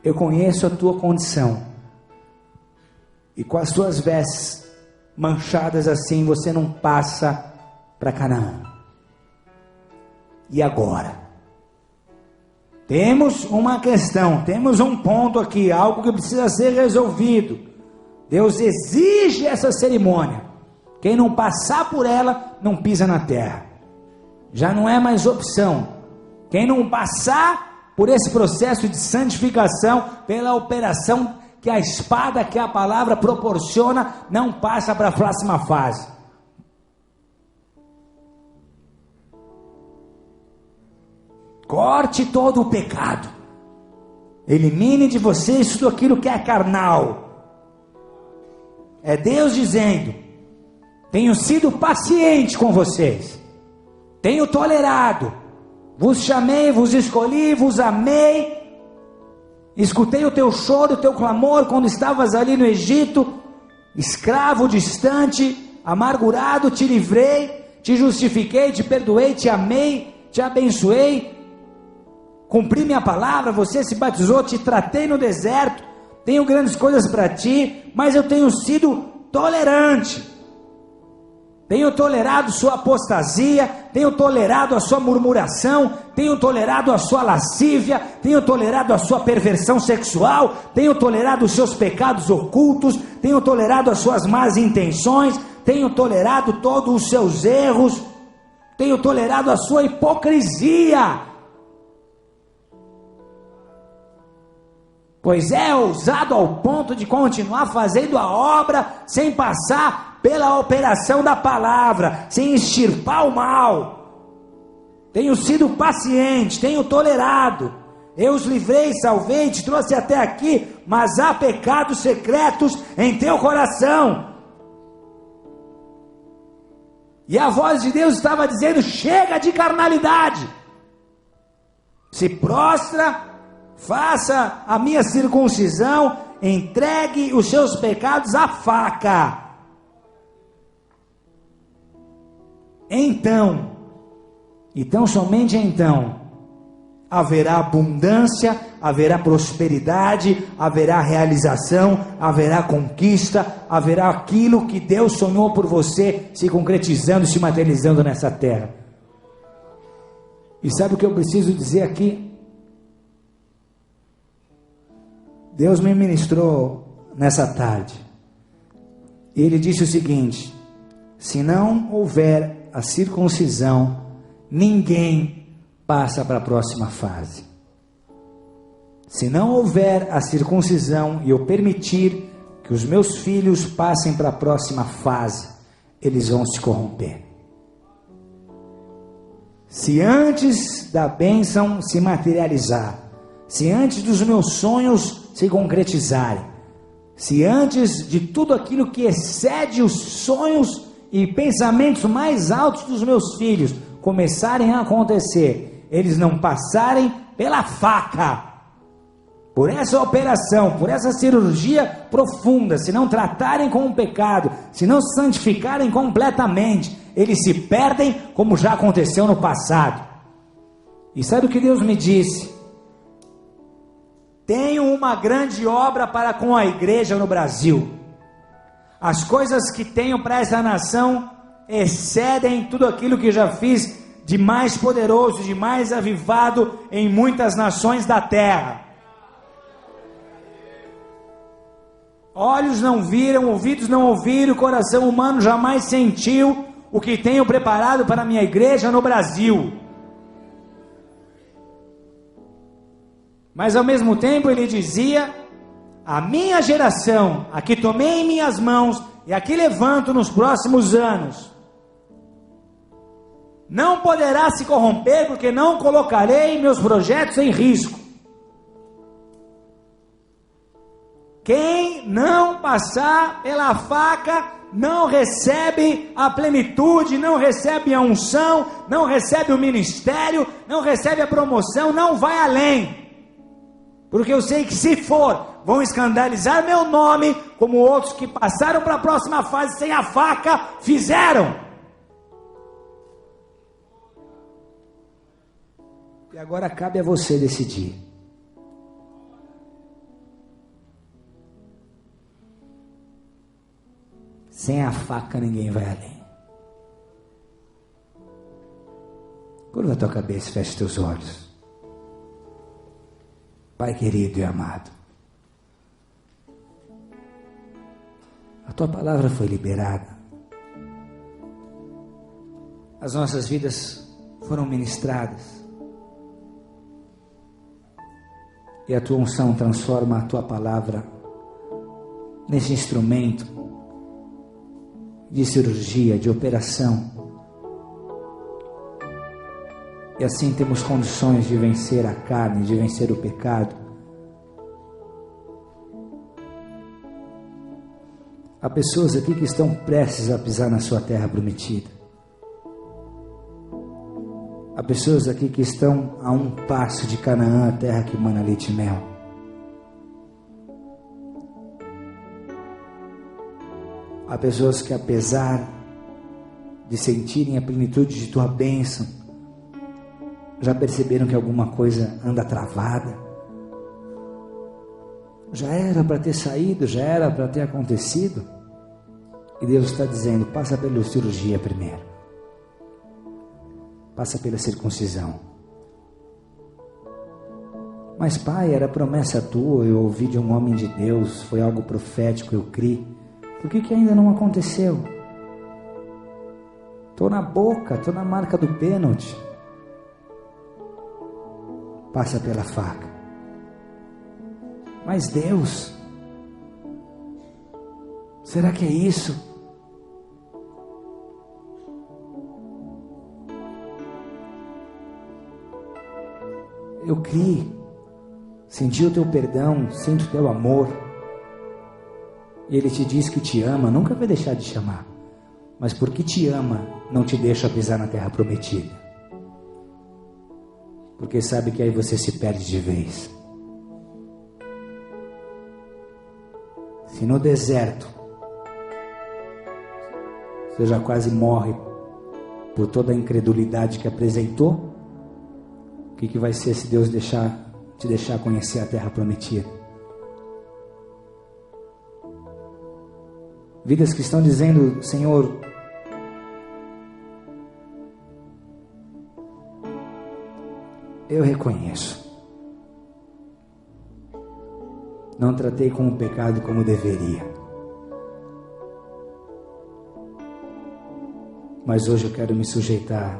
Speaker 1: eu conheço a tua condição, e com as tuas vestes manchadas assim, você não passa para Canaã. E agora? Temos uma questão, temos um ponto aqui, algo que precisa ser resolvido. Deus exige essa cerimônia. Quem não passar por ela, não pisa na terra. Já não é mais opção. Quem não passar por esse processo de santificação, pela operação que a espada, que a palavra proporciona, não passa para a próxima fase. Corte todo o pecado. Elimine de vocês tudo aquilo que é carnal. É Deus dizendo: tenho sido paciente com vocês, tenho tolerado, vos chamei, vos escolhi, vos amei, escutei o teu choro, o teu clamor quando estavas ali no Egito, escravo, distante, amargurado, te livrei, te justifiquei, te perdoei, te amei, te abençoei, cumpri minha palavra, você se batizou, te tratei no deserto, tenho grandes coisas para ti, mas eu tenho sido tolerante, tenho tolerado sua apostasia, tenho tolerado a sua murmuração, tenho tolerado a sua lascívia, tenho tolerado a sua perversão sexual, tenho tolerado os seus pecados ocultos, tenho tolerado as suas más intenções, tenho tolerado todos os seus erros, tenho tolerado a sua hipocrisia. Pois é ousado ao ponto de continuar fazendo a obra sem passar pela operação da palavra, sem extirpar o mal. Tenho sido paciente, tenho tolerado, eu os livrei, salvei, te trouxe até aqui, mas há pecados secretos em teu coração. E a voz de Deus estava dizendo: chega de carnalidade, se prostra, faça a minha circuncisão, entregue os seus pecados à faca. Então, somente então, haverá abundância, haverá prosperidade, haverá realização, haverá conquista, haverá aquilo que Deus sonhou por você se concretizando, se materializando nessa terra. E sabe o que eu preciso dizer aqui? Deus me ministrou nessa tarde. E Ele disse o seguinte: se não houver a circuncisão, ninguém passa para a próxima fase. Se não houver a circuncisão e eu permitir que os meus filhos passem para a próxima fase, eles vão se corromper. Se antes da bênção se materializar, se antes dos meus sonhos se concretizarem, se antes de tudo aquilo que excede os sonhos e pensamentos mais altos dos meus filhos começarem a acontecer, eles não passarem pela faca, por essa operação, por essa cirurgia profunda, se não tratarem com o pecado, se não se santificarem completamente, eles se perdem como já aconteceu no passado. E sabe o que Deus me disse? Tenho uma grande obra para com a igreja no Brasil. As coisas que tenho para essa nação excedem tudo aquilo que já fiz de mais poderoso, de mais avivado em muitas nações da terra. Olhos não viram, ouvidos não ouviram, coração humano jamais sentiu o que tenho preparado para a minha igreja no Brasil. Mas ao mesmo tempo ele dizia: a minha geração, a que tomei em minhas mãos e a que levanto nos próximos anos, não poderá se corromper, porque não colocarei meus projetos em risco. Quem não passar pela faca não recebe a plenitude, não recebe a unção, não recebe o ministério, não recebe a promoção, não vai além. Porque eu sei que se for, vão escandalizar meu nome, como outros que passaram para a próxima fase sem a faca fizeram. E agora cabe a você decidir. Sem a faca ninguém vai além. Curva a tua cabeça e feche teus olhos. Pai querido e amado, a tua palavra foi liberada. As nossas vidas foram ministradas. E a tua unção transforma a tua palavra nesse instrumento de cirurgia, de operação. E assim temos condições de vencer a carne, de vencer o pecado. Há pessoas aqui que estão prestes a pisar na sua terra prometida. Há pessoas aqui que estão a um passo de Canaã, a terra que mana leite e mel. Há pessoas que, apesar de sentirem a plenitude de tua bênção, já perceberam que alguma coisa anda travada. Já era para ter saído, já era para ter acontecido. E Deus está dizendo: passa pela cirurgia primeiro. Passa pela circuncisão. Mas pai, era promessa tua, eu ouvi de um homem de Deus, foi algo profético, eu criei. Por que ainda não aconteceu? Estou na boca, estou na marca do pênalti. Passa pela faca. Mas Deus, será que é isso? Eu criei, senti o teu perdão, sinto o teu amor. E Ele te diz que te ama, nunca vai deixar de te amar. Mas porque te ama, não te deixa pisar na terra prometida. Porque sabe que aí você se perde de vez. Se no deserto você já quase morre por toda a incredulidade que apresentou, O que vai ser se Deus te deixar conhecer a terra prometida? Vidas que estão dizendo: Senhor, eu reconheço, não tratei com o pecado como deveria, mas hoje eu quero me sujeitar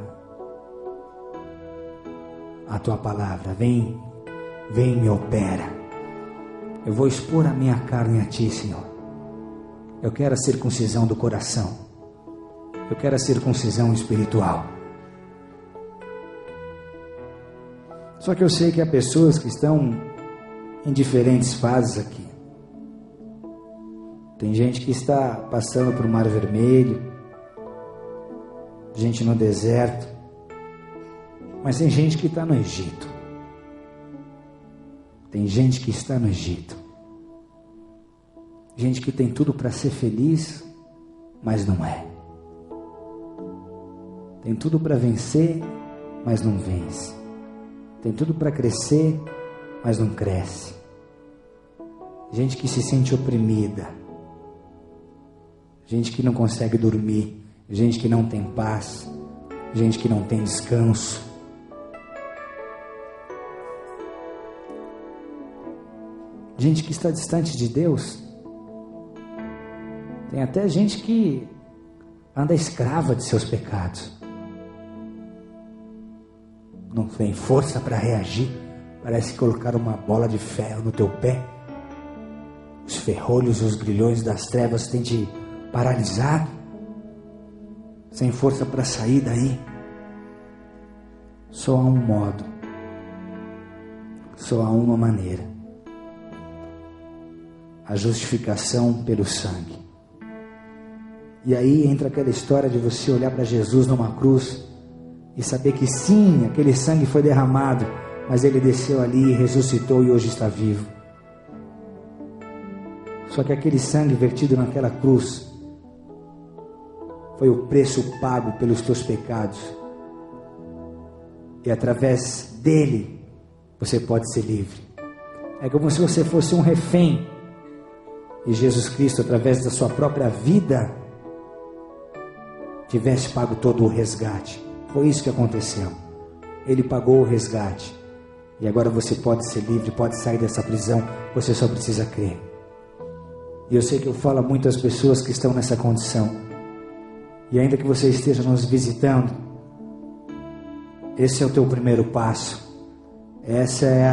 Speaker 1: à tua palavra. Vem e me opera. Eu vou expor a minha carne a ti, Senhor. Eu quero a circuncisão do coração, eu quero a circuncisão espiritual. Só que eu sei que há pessoas que estão em diferentes fases aqui. Tem gente que está passando por Mar Vermelho, gente no deserto, mas tem gente que está no Egito. Tem gente que está no Egito. Gente que tem tudo para ser feliz, mas não é. Tem tudo para vencer, mas não vence. Tem tudo para crescer, mas não cresce. Gente que se sente oprimida. Gente que não consegue dormir. Gente que não tem paz. Gente que não tem descanso. Gente que está distante de Deus. Tem até gente que anda escrava de seus pecados. Não tem força para reagir. Parece que colocaram uma bola de ferro no teu pé. Os ferrolhos, os grilhões das trevas têm te paralisado. Sem força para sair daí. Só há um modo. Só há uma maneira. A justificação pelo sangue. E aí entra aquela história de você olhar para Jesus numa cruz e saber que sim, aquele sangue foi derramado, mas ele desceu ali, ressuscitou e hoje está vivo. Só que aquele sangue vertido naquela cruz foi o preço pago pelos teus pecados. E através dele você pode ser livre. É como se você fosse um refém e Jesus Cristo, através da sua própria vida, tivesse pago todo o resgate. Foi isso que aconteceu. Ele pagou o resgate. E agora você pode ser livre, pode sair dessa prisão. Você só precisa crer. E eu sei que eu falo a muitas pessoas que estão nessa condição. E ainda que você esteja nos visitando, esse é o teu primeiro passo. Essa é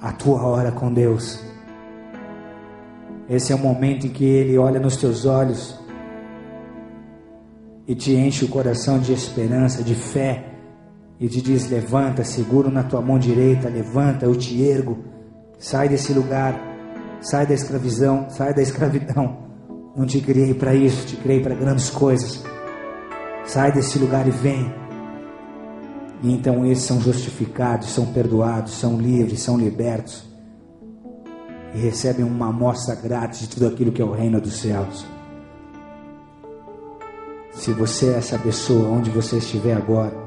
Speaker 1: a tua hora com Deus. Esse é o momento em que Ele olha nos teus olhos e te enche o coração de esperança, de fé, e te diz: levanta, seguro na tua mão direita, levanta, eu te ergo, sai desse lugar, sai da escravidão, não te criei para isso, te criei para grandes coisas, sai desse lugar e vem. E então esses são justificados, são perdoados, são livres, são libertos, e recebem uma amostra grátis de tudo aquilo que é o reino dos céus. Se você é essa pessoa, onde você estiver agora,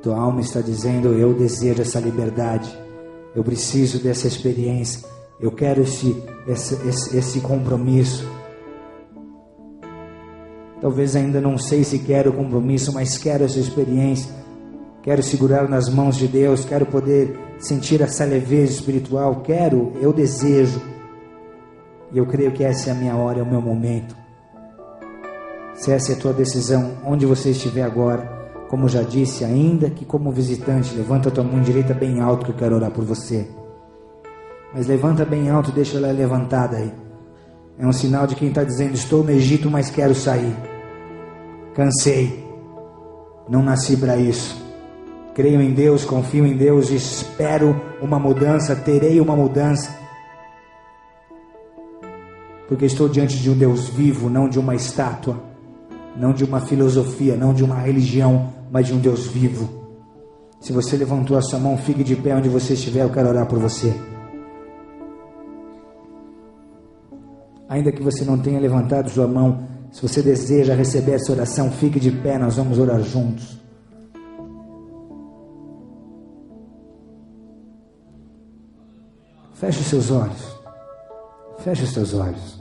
Speaker 1: tua alma está dizendo: eu desejo essa liberdade, eu preciso dessa experiência, eu quero esse compromisso. Talvez ainda não sei se quero o compromisso, mas quero essa experiência, quero segurar nas mãos de Deus, quero poder sentir essa leveza espiritual, eu desejo, e eu creio que essa é a minha hora, é o meu momento. Se essa é a tua decisão, onde você estiver agora, como já disse, ainda que como visitante, levanta a tua mão direita bem alto que eu quero orar por você. Mas levanta bem alto, deixa ela levantada aí. É um sinal de quem está dizendo: estou no Egito, mas quero sair. Cansei, não nasci para isso. Creio em Deus, confio em Deus, espero uma mudança, terei uma mudança. Porque estou diante de um Deus vivo, não de uma estátua, não de uma filosofia, não de uma religião, mas de um Deus vivo. Se você levantou a sua mão, fique de pé onde você estiver, eu quero orar por você. Ainda que você não tenha levantado sua mão, se você deseja receber essa oração, fique de pé, nós vamos orar juntos. Feche os seus olhos. Feche os seus olhos.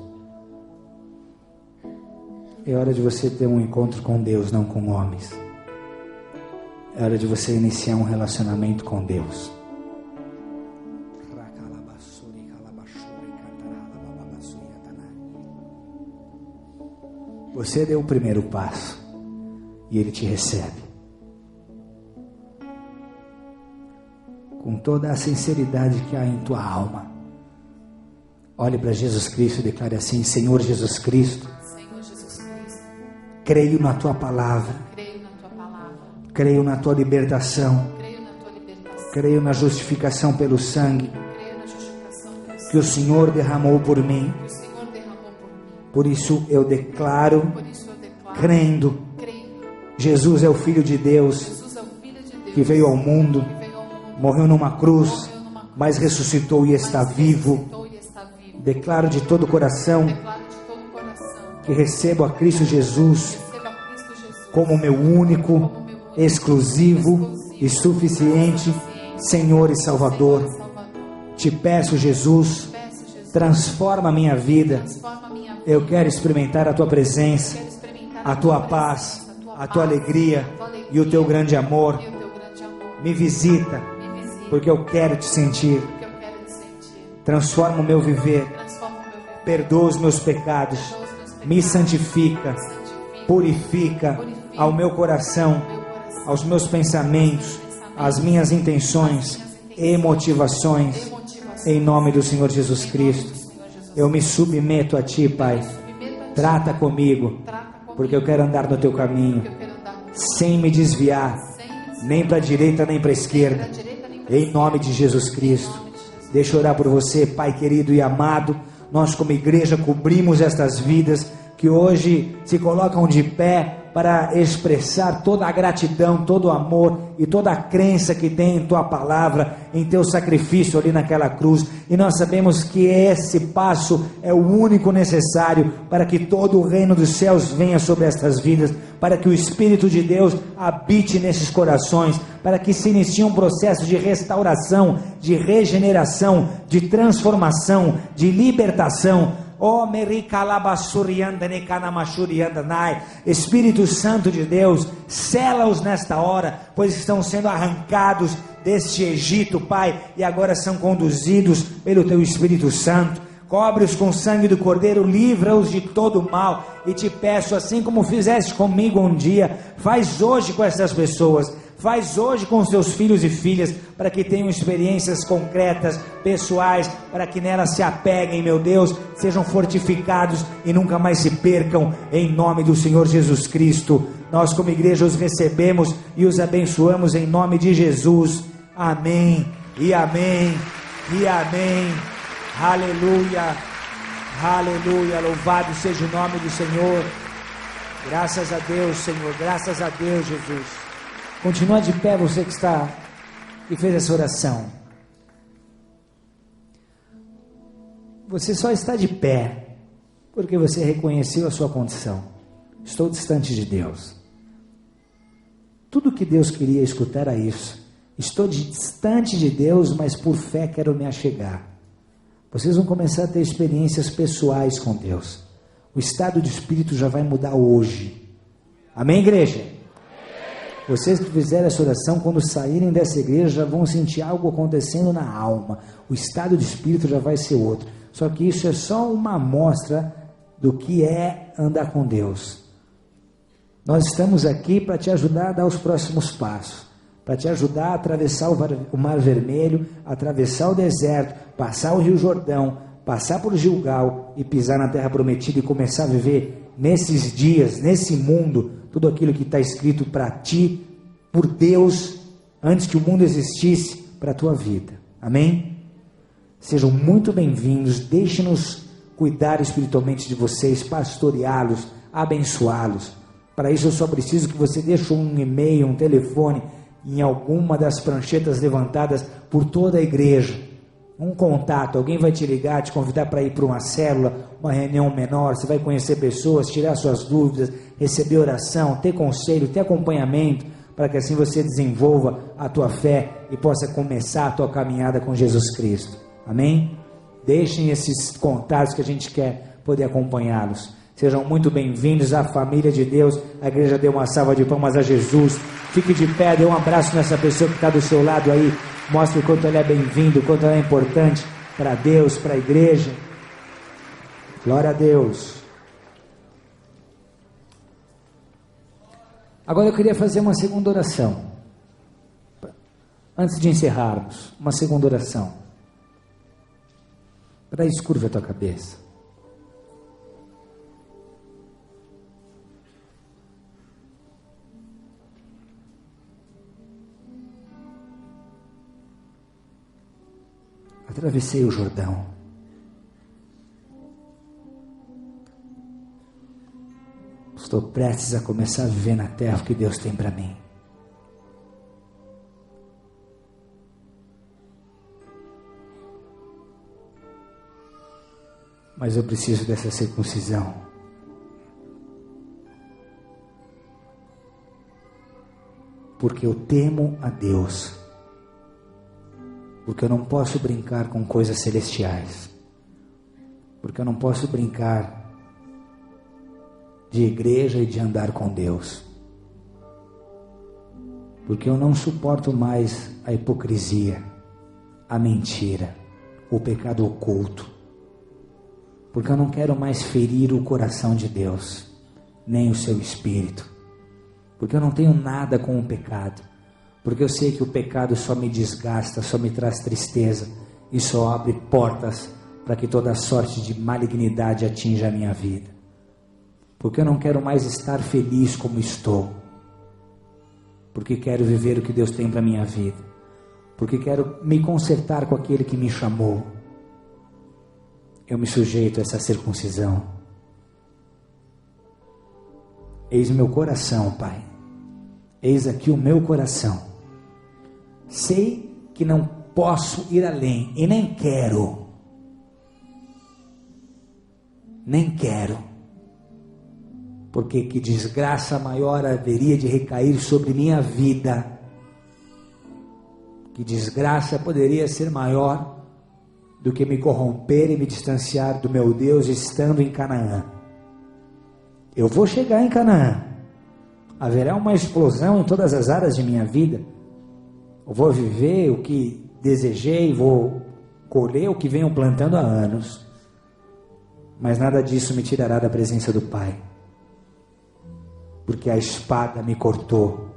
Speaker 1: É hora de você ter um encontro com Deus, não com homens. É hora de você iniciar um relacionamento com Deus. Você deu o primeiro passo e Ele te recebe. Com toda a sinceridade que há em tua alma. Olhe para Jesus Cristo e declare assim: Senhor Jesus Cristo, creio na tua palavra, creio na tua libertação, creio na justificação pelo sangue que o Senhor derramou por mim. Por isso eu declaro, crendo, Jesus é o Filho de Deus que veio ao mundo, morreu numa cruz, mas ressuscitou e está vivo. Declaro de todo o coração que recebo a Cristo Jesus como meu único, exclusivo e suficiente Senhor e Salvador. Te peço, Jesus, transforma a minha vida. Eu quero experimentar a tua presença, a tua paz, a tua alegria e o teu grande amor. Me visita, porque eu quero te sentir. Transforma o meu viver, perdoa os meus pecados, me santifica, purifica ao meu coração, aos meus pensamentos, às minhas intenções e motivações, em nome do Senhor Jesus Cristo. Eu me submeto a Ti, Pai. Trata comigo, porque eu quero andar no Teu caminho, sem me desviar, nem para a direita nem para a esquerda, em nome de Jesus Cristo. Deixa eu orar por você, Pai querido e amado. Nós como igreja cobrimos estas vidas que hoje se colocam de pé para expressar toda a gratidão, todo o amor e toda a crença que tem em Tua palavra, em Teu sacrifício ali naquela cruz. E nós sabemos que esse passo é o único necessário para que todo o reino dos céus venha sobre estas vidas, para que o Espírito de Deus habite nesses corações, para que se inicie um processo de restauração, de regeneração, de transformação, de libertação. Oh, Espírito Santo de Deus, sela-os nesta hora, pois estão sendo arrancados deste Egito, Pai, e agora são conduzidos pelo Teu Espírito Santo. Cobre-os com o sangue do Cordeiro, livra-os de todo mal, e te peço, assim como fizeste comigo um dia, faz hoje com essas pessoas, faz hoje com os teus filhos e filhas, para que tenham experiências concretas, pessoais, para que nelas se apeguem, meu Deus, sejam fortificados e nunca mais se percam, em nome do Senhor Jesus Cristo. Nós como igreja os recebemos e os abençoamos em nome de Jesus. Amém, e amém, e amém. Aleluia, aleluia, louvado seja o nome do Senhor. Graças a Deus, Senhor, graças a Deus, Jesus. Continua de pé, você que fez essa oração. Você só está de pé porque você reconheceu a sua condição. Estou distante de Deus. Tudo que Deus queria escutar era isso. Estou distante de Deus, mas por fé quero me achegar. Vocês vão começar a ter experiências pessoais com Deus. O estado de espírito já vai mudar hoje. Amém, igreja? Vocês que fizeram essa oração, quando saírem dessa igreja, já vão sentir algo acontecendo na alma. O estado de espírito já vai ser outro. Só que isso é só uma amostra do que é andar com Deus. Nós estamos aqui para te ajudar a dar os próximos passos, para te ajudar a atravessar o Mar Vermelho, atravessar o deserto, passar o Rio Jordão, passar por Gilgal e pisar na Terra Prometida e começar a viver nesses dias, nesse mundo, tudo aquilo que está escrito para ti, por Deus, antes que o mundo existisse, para a tua vida. Amém? Sejam muito bem-vindos, deixe-nos cuidar espiritualmente de vocês, pastoreá-los, abençoá-los. Para isso eu só preciso que você deixe um e-mail, um telefone, em alguma das pranchetas levantadas por toda a igreja, um contato, alguém vai te ligar, te convidar para ir para uma célula, uma reunião menor, você vai conhecer pessoas, tirar suas dúvidas, receber oração, ter conselho, ter acompanhamento, para que assim você desenvolva a tua fé e possa começar a tua caminhada com Jesus Cristo. Amém? Deixem esses contatos que a gente quer poder acompanhá-los. Sejam muito bem-vindos à família de Deus. A igreja deu uma salva de palmas a Jesus. Fique de pé, dê um abraço nessa pessoa que está do seu lado aí. Mostre o quanto ele é bem-vindo, o quanto ele é importante para Deus, para a igreja. Glória a Deus. Agora eu queria fazer uma segunda oração. Antes de encerrarmos, uma segunda oração. Para isso, curva a tua cabeça. Atravessei o Jordão. Estou prestes a começar a viver na terra o que Deus tem para mim. Mas eu preciso dessa circuncisão. Porque eu temo a Deus. Porque eu não posso brincar com coisas celestiais. Porque eu não posso brincar de igreja e de andar com Deus. Porque eu não suporto mais a hipocrisia, a mentira, o pecado oculto. Porque eu não quero mais ferir o coração de Deus, nem o seu espírito. Porque eu não tenho nada com o pecado. Porque eu sei que o pecado só me desgasta, só me traz tristeza e só abre portas para que toda sorte de malignidade atinja a minha vida. Porque eu não quero mais estar feliz como estou. Porque quero viver o que Deus tem para a minha vida. Porque quero me consertar com aquele que me chamou. Eu me sujeito a essa circuncisão. Eis o meu coração, Pai. Eis aqui o meu coração. Sei que não posso ir além e nem quero. Nem quero. Porque que desgraça maior haveria de recair sobre minha vida? Que desgraça poderia ser maior do que me corromper e me distanciar do meu Deus estando em Canaã? Eu vou chegar em Canaã. Haverá uma explosão em todas as áreas de minha vida. Eu vou viver o que desejei, vou colher o que venho plantando há anos. Mas nada disso me tirará da presença do Pai. Porque a espada me cortou.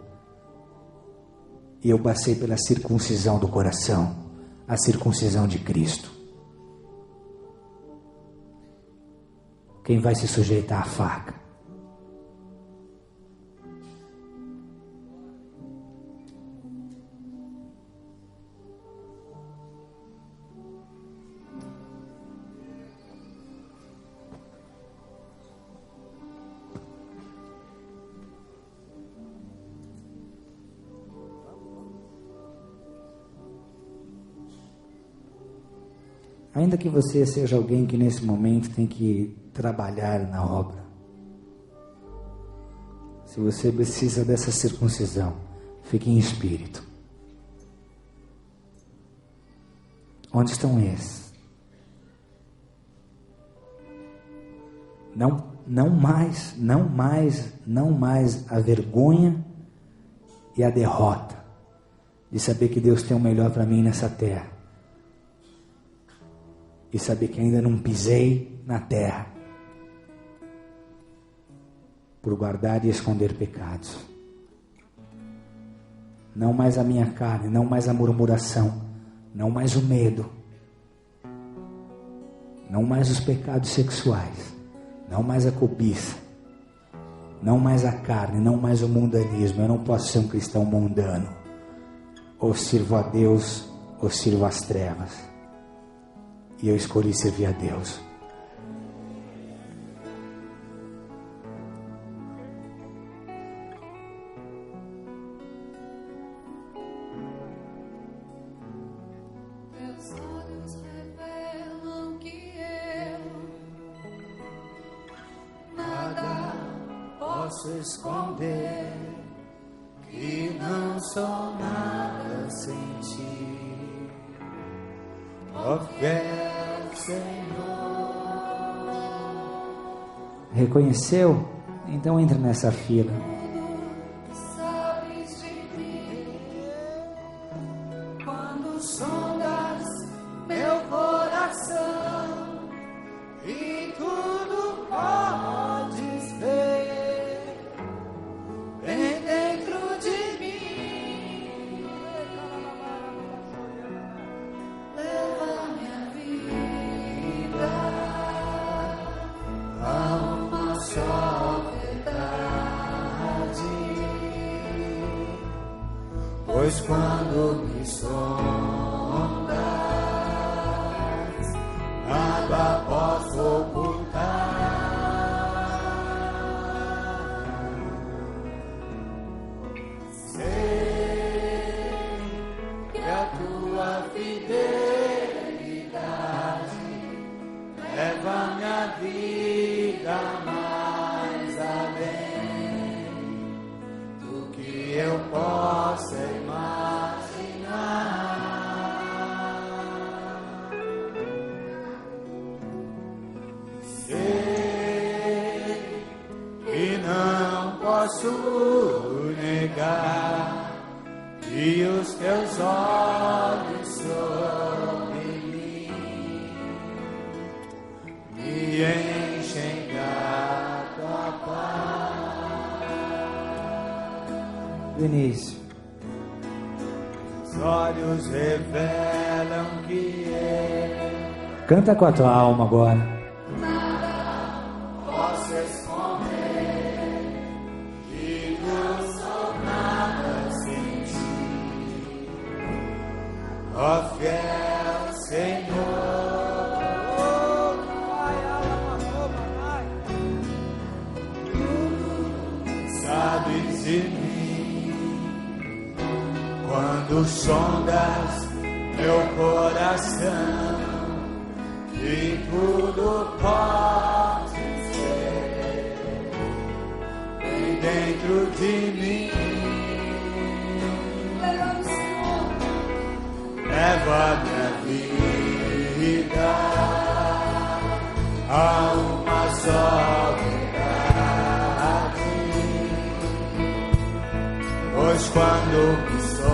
Speaker 1: E eu passei pela circuncisão do coração. A circuncisão de Cristo. Quem vai se sujeitar à faca? Ainda que você seja alguém que nesse momento tem que trabalhar na obra. Se você precisa dessa circuncisão, fique em espírito. Onde estão esses? Não mais a vergonha e a derrota de saber que Deus tem o melhor para mim nessa terra. E saber que ainda não pisei na terra por guardar e esconder pecados. Não mais a minha carne, não mais a murmuração, não mais o medo, não mais os pecados sexuais, não mais a cobiça, não mais a carne, não mais o mundanismo. Eu não posso ser um cristão mundano. Ou sirvo a Deus, ou sirvo às trevas. E eu escolhi servir a Deus.
Speaker 2: Meus olhos revelam que eu nada posso esconder, que não sou nada sem ti.
Speaker 3: ó fiel Senhor.
Speaker 1: Reconheceu? Então entre nessa fila.
Speaker 2: Sabes de mim, quando sondas meu coração e tudo podes ver, bem dentro de mim, leva minha vida a uma só verdade,
Speaker 3: Pois quando me sondas, nada posso ocultar. Sei que a tua fidelidade leva minha vida mais além do que eu possa imaginar. Sei que não posso negar que os teus olhos sobre mim me enchem da tua paz.
Speaker 1: Vinícius.
Speaker 3: Os olhos revelam que eu
Speaker 1: Canta com a tua alma agora.
Speaker 3: posso esconder, que não sou nada sem ti, ó fiel Senhor. Sabes de mim, quando sondas meu coração, e tudo pode ser bem dentro de mim. Leva minha vida a uma só verdade, pois quando me sondas,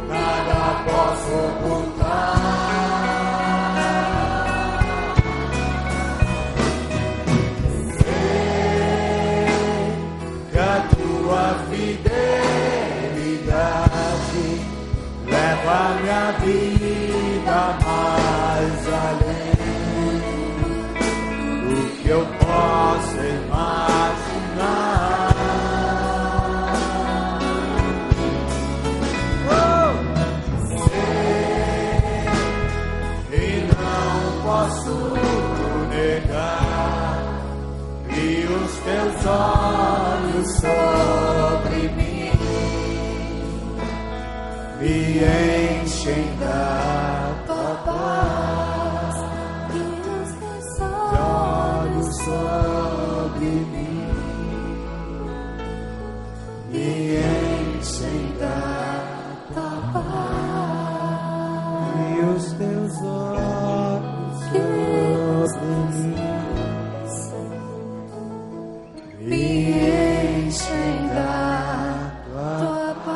Speaker 3: nada posso ocultar. Sei que a tua fidelidade leva minha vida mais além do que eu posso imaginar. Posso negar que os teus olhos sobre mim me enchem da tua paz.
Speaker 2: e os teus
Speaker 3: Olhos sobre mim me enchem da
Speaker 2: tua paz.
Speaker 3: e os teus olhos sobre mim
Speaker 2: Me enchem da tua paz.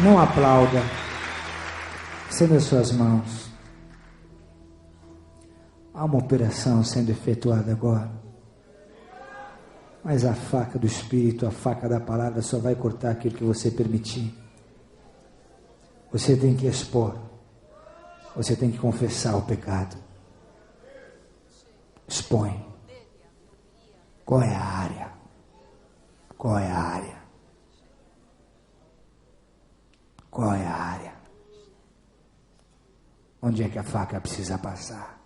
Speaker 1: Não aplauda. Estenda as suas mãos. Há uma operação sendo efetuada agora. Mas a faca do Espírito, a faca da palavra só vai cortar aquilo que você permitir. Você tem que expor. Você tem que confessar o pecado. Expõe. Qual é a área? Qual é a área? Qual é a área? Onde é que a faca precisa passar?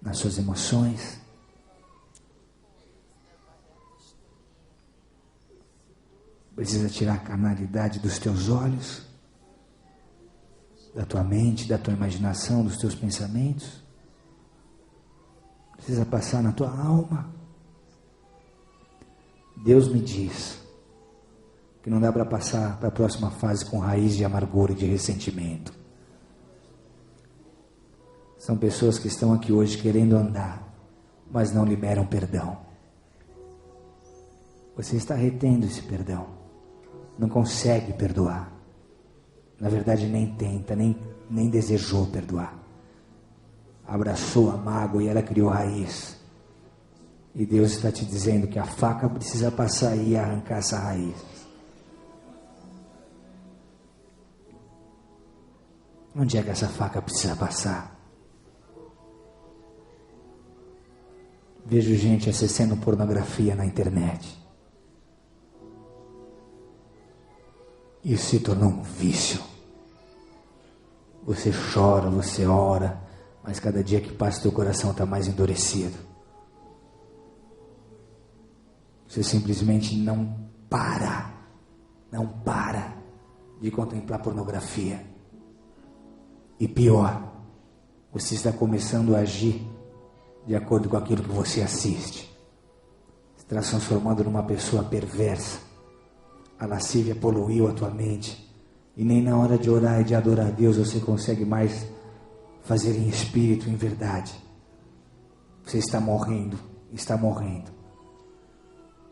Speaker 1: Nas suas emoções? Precisa tirar a carnalidade dos teus olhos? Da tua mente, da tua imaginação, dos teus pensamentos? Precisa passar na tua alma? Deus me diz que não dá para passar para a próxima fase com raiz de amargura e de ressentimento. São pessoas que estão aqui hoje querendo andar, mas não liberam perdão. Você está retendo esse perdão, não consegue perdoar. Na verdade nem tenta, nem desejou perdoar. Abraçou a mágoa e ela criou raiz. E Deus está te dizendo que a faca precisa passar aí e arrancar essa raiz. Onde é que essa faca precisa passar? Vejo gente acessando pornografia na internet. Isso se tornou um vício. Você chora, você ora, mas cada dia que passa teu coração está mais endurecido. Você simplesmente não para de contemplar pornografia. E pior, você está começando a agir de acordo com aquilo que você assiste. Está se transformando numa pessoa perversa. A lascívia poluiu a tua mente. E nem na hora de orar e de adorar a Deus você consegue mais fazer em espírito, em verdade. Você está morrendo.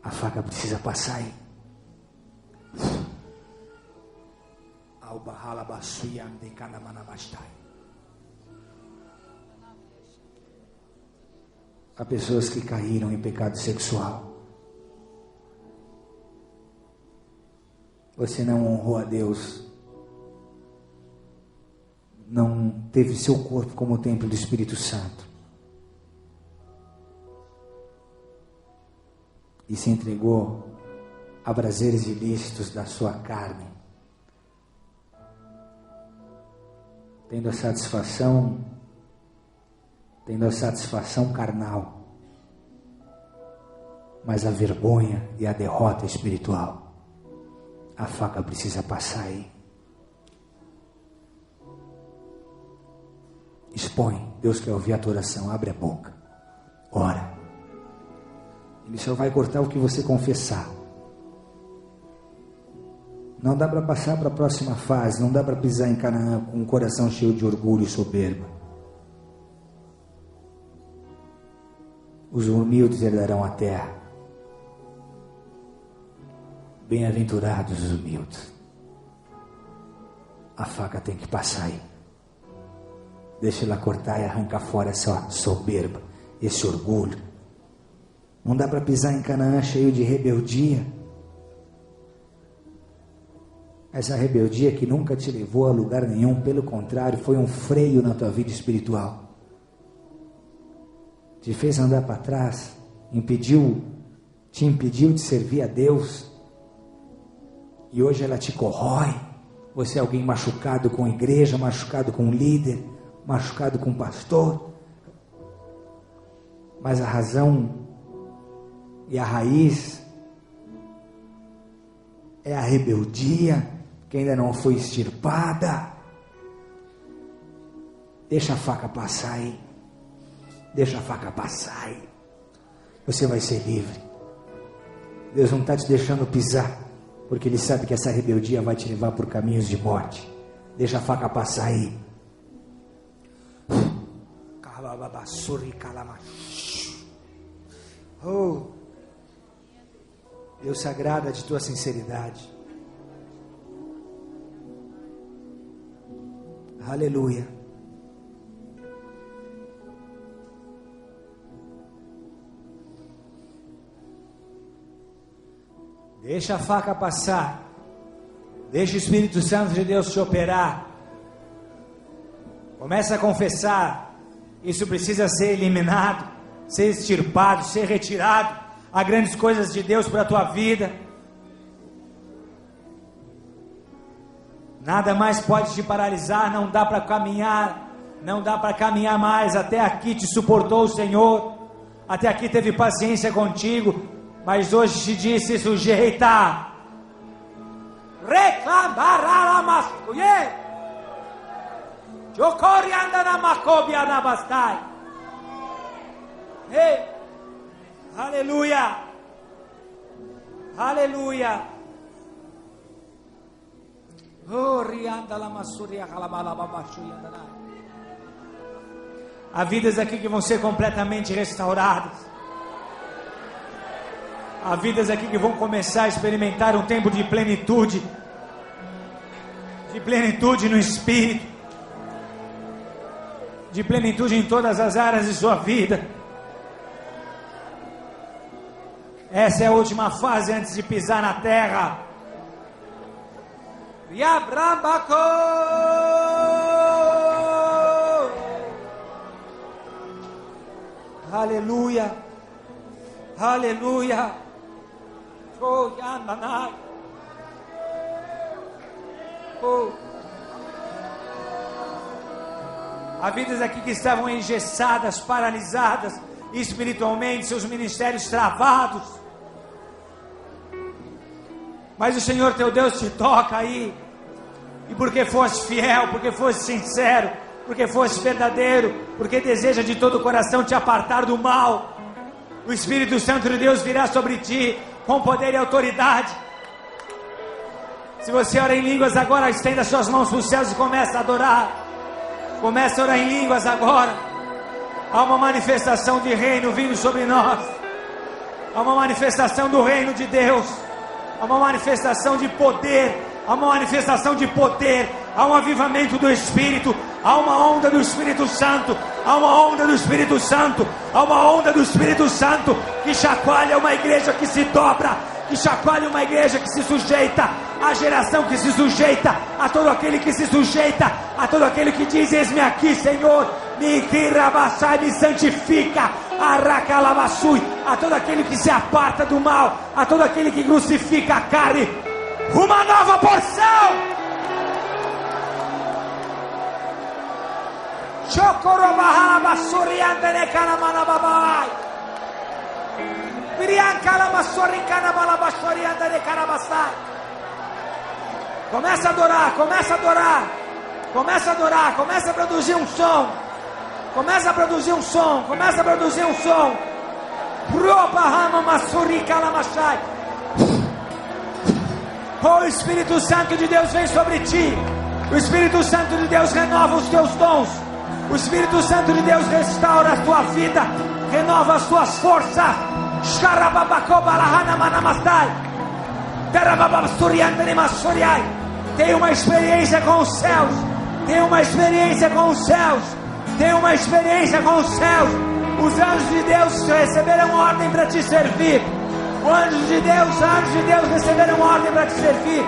Speaker 1: A faca precisa passar aí. Há pessoas que caíram em pecado sexual. Você não honrou a Deus. Não teve seu corpo como templo do Espírito Santo. E se entregou a prazeres ilícitos da sua carne. Tendo a satisfação carnal, mas a vergonha e a derrota espiritual. A faca precisa passar aí. Expõe. Deus quer ouvir a tua oração. Abre a boca. Ora. Ele só vai cortar o que você confessar. Não dá para passar para a próxima fase. Não dá para pisar em Canaã com um coração cheio de orgulho e soberba. Os humildes herdarão a terra. Bem-aventurados os humildes. A faca tem que passar aí. Deixa ela cortar e arrancar fora essa soberba, esse orgulho. Não dá para pisar em Canaã cheio de rebeldia. Essa rebeldia que nunca te levou a lugar nenhum, pelo contrário, foi um freio na tua vida espiritual. Te fez andar para trás, te impediu de servir a Deus. E hoje ela te corrói. Você é alguém machucado com a igreja, machucado com o líder, machucado com o pastor. Mas a razão e a raiz é a rebeldia que ainda não foi extirpada. Deixa a faca passar aí. Deixa a faca passar aí. Você vai ser livre. Deus não está te deixando pisar, porque Ele sabe que essa rebeldia vai te levar por caminhos de morte. Deixa a faca passar aí. Oh, Deus se agrada de tua sinceridade. Aleluia. Deixa a faca passar. Deixa o Espírito Santo de Deus te operar. Começa a confessar. Isso precisa ser eliminado, ser extirpado, ser retirado. Há grandes coisas de Deus para a tua vida. Nada mais pode te paralisar. Não dá para caminhar. Não dá para caminhar mais. Até aqui te suportou o Senhor. Até aqui teve paciência contigo. Mas hoje te disse: sujeita. Reclamaramascuye. Jokorianda na macobia na bastai. Ei, aleluia. Aleluia. Oh, rianda la massuria calabala babashuia danai. Há vidas aqui que vão ser completamente restauradas. Há vidas aqui que vão começar a experimentar um tempo de plenitude no Espírito, de plenitude em todas as áreas de sua vida. Essa é a última fase antes de pisar na terra. Yabrabako! Aleluia, aleluia. Oh, yandanai. Oh. Há vidas aqui que estavam engessadas, paralisadas espiritualmente, seus ministérios travados. Mas o Senhor teu Deus te toca aí. E porque fosse fiel, porque fosse sincero, porque fosse verdadeiro, porque deseja de todo o coração te apartar do mal, o Espírito Santo de Deus virá sobre ti com poder e autoridade. Se você ora em línguas agora, estenda suas mãos para os céus e comece a adorar. Comece a orar em línguas agora. Há uma manifestação de reino vindo sobre nós. Há uma manifestação do reino de Deus. Há uma manifestação de poder. Há uma manifestação de poder. Há um avivamento do Espírito. Há uma onda do Espírito Santo. Há uma onda do Espírito Santo. Há uma onda do Espírito Santo que chacoalha uma igreja que se dobra, que chacoalha uma igreja que se sujeita, a geração que se sujeita, a todo aquele que se sujeita, a todo aquele que diz: eis-me aqui, Senhor, me santifica, a todo aquele que se aparta do mal, a todo aquele que crucifica a carne, uma nova porção. Começa a adorar, começa a adorar, começa a adorar, começa a produzir um som, começa a produzir um som, começa a produzir um som. Oh, Espírito Santo de Deus vem sobre ti. O Espírito Santo de Deus renova os teus dons. O Espírito Santo de Deus restaura a tua vida, renova as tuas forças. Tem uma experiência com os céus. Tem uma experiência com os céus. Tem uma experiência com os céus. Os anjos de Deus receberam ordem para te servir. Os anjos de Deus receberam ordem para te servir.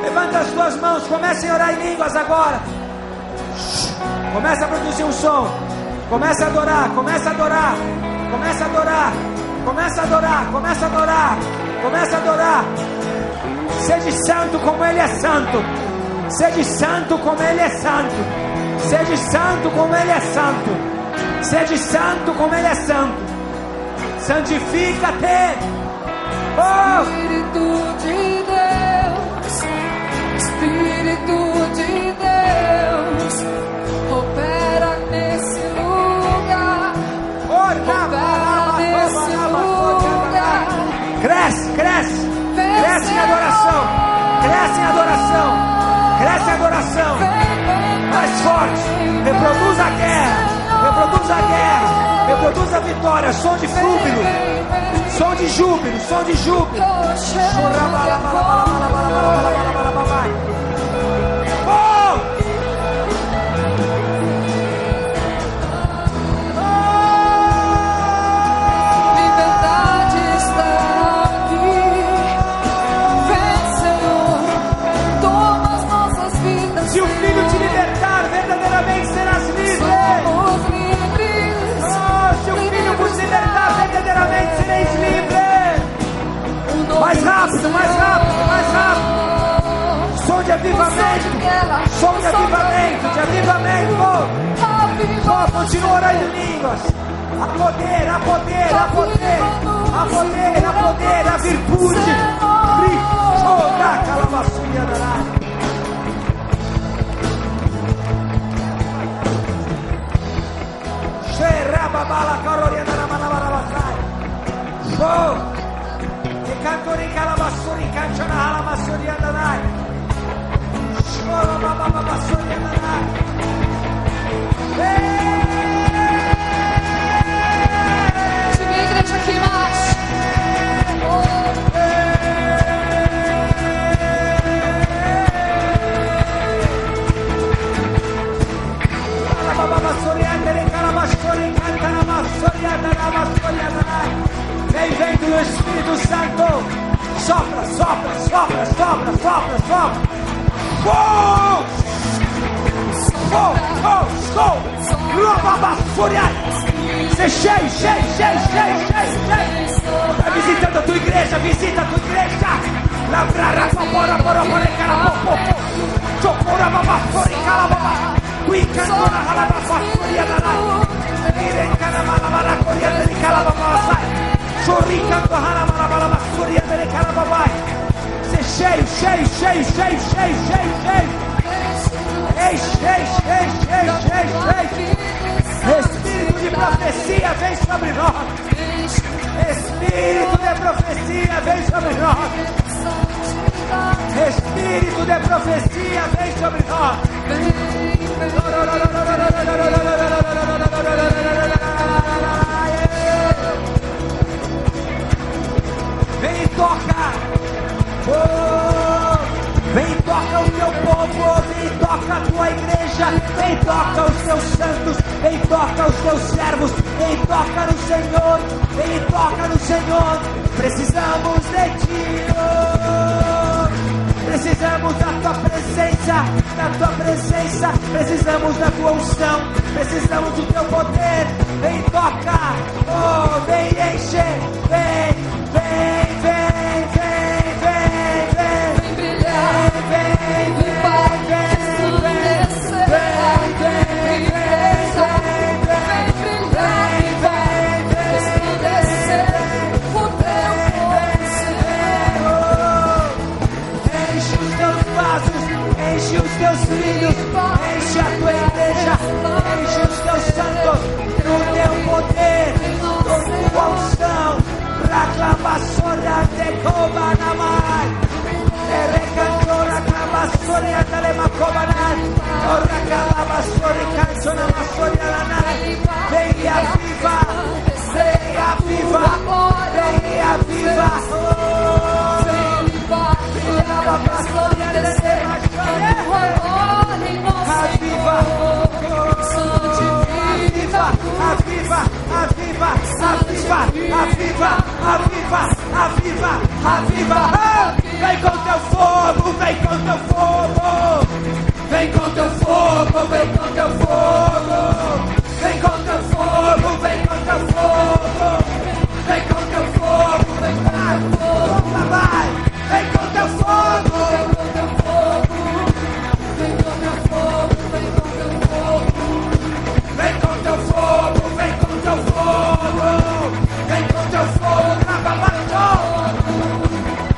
Speaker 1: Levanta as tuas mãos, comece a orar em línguas agora. Começa a produzir um som. Começa a adorar, começa a adorar. Começa a adorar. Começa a adorar, começa a adorar. Começa a adorar. Seja santo como Ele é santo. Seja santo como Ele é santo. Seja santo como Ele é santo. Seja santo como Ele é santo. Santifica-te. Oh!
Speaker 2: Espírito de Deus, Espírito de Deus, opera nesse lugar. Opera nesse lugar.
Speaker 1: Cresce, cresce. Cresce em adoração. Cresce em adoração. Cresce em adoração. Mais forte. Reproduz a guerra. Reproduz a guerra. Reproduz a vitória. Som de júbilo. Som de júbilo. Som de júbilo. Mais rápido, mais rápido, mais rápido. Som de avivamento. Som de avivamento, de avivamento. Oh, continua orando em línguas. Há poder, há poder, há poder. Há poder, há poder, há virtude. Oh, da calabassuia da área. Xerababala caroriana na manabarabasai. Oh! Cantori calabasai.
Speaker 2: Ative a igreja aqui mais.
Speaker 1: Vem do Espírito Santo. Sopra, sopra, sopra, sopra, sopra, sopra. Ser cheio, cheio, cheio, cheio, cheio, cheio. Está visitando a tua igreja, visita a tua igreja. Labrara, papora, porora, carapopo. Chocora, babafori, calababa. Cuicandona, halabafaforia, danai. Irencana, malabara, corianda, de calababa. Chorricando, halabalabala, corianda, de calababa. Ser cheio, cheio, cheio, cheio, cheio, cheio, cheio. Ei, cheio, cheio, cheio, cheio, cheio. Espírito de profecia vem sobre nós. Espírito de profecia vem sobre nós. Espírito de profecia vem sobre nós. Vem e toca. Vem e toca o teu povo. Vem e toca a tua igreja. Vem e toca os teus santos. Vem e toca os teus servos. Vem e toca no Senhor. Vem e toca no Senhor. Precisamos de ti. Precisamos da tua presença. Da tua presença. Precisamos da tua unção. Precisamos do teu poder. Vem e toca. Oh, vem e enche. Vem, vem, vem, vem, vem, vem. Vem, vem, vem, enche os teus filhos, enche a tua igreja, enche os teus santos do teu poder, da tua unção. Reclamações de Cobanamai, recantora clamações de Lemacobanai, ora clamações cançona maçoria lanai. Vem e aviva, vem e aviva, vem e aviva. Aviva, aviva, aviva, aviva, aviva, aviva, aviva. Vem com teu fogo, vem com teu fogo. Vem com teu fogo, vem com teu fogo. Vem com teu fogo, vem com teu fogo. Vem com teu fogo, vem com teu fogo. Vai, vem com teu fogo. Vem com teu fogo, vem com teu fogo. Vem com teu fogo, vem com teu fogo. Vem com teu fogo, trabalhando.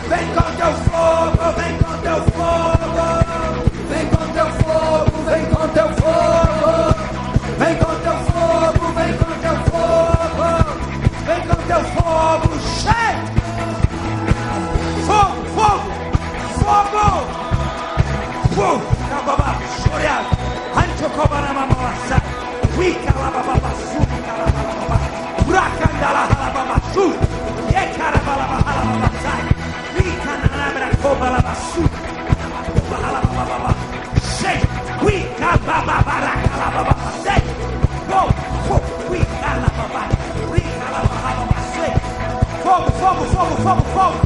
Speaker 1: Vem com teu fogo, vem com teu fogo. Vem com teu fogo, vem com teu fogo. Vem com teu fogo, vem com teu fogo. Vem com teu fogo, cheio. Fogo, fogo, fogo. Fogo, cababa, chorar. Ancho cobana mamassa. Wika la baba basu, kala baba. Brakandala hala baba su. Yekara baba hala baba sai. Wika na nabra koba la basu. Hala baba baba. Shake. Wika baba baraka la baba sai. Go, go. Wika la baba. Wika la baba baba sai. Fogo, fogo, fogo, fogo, fogo.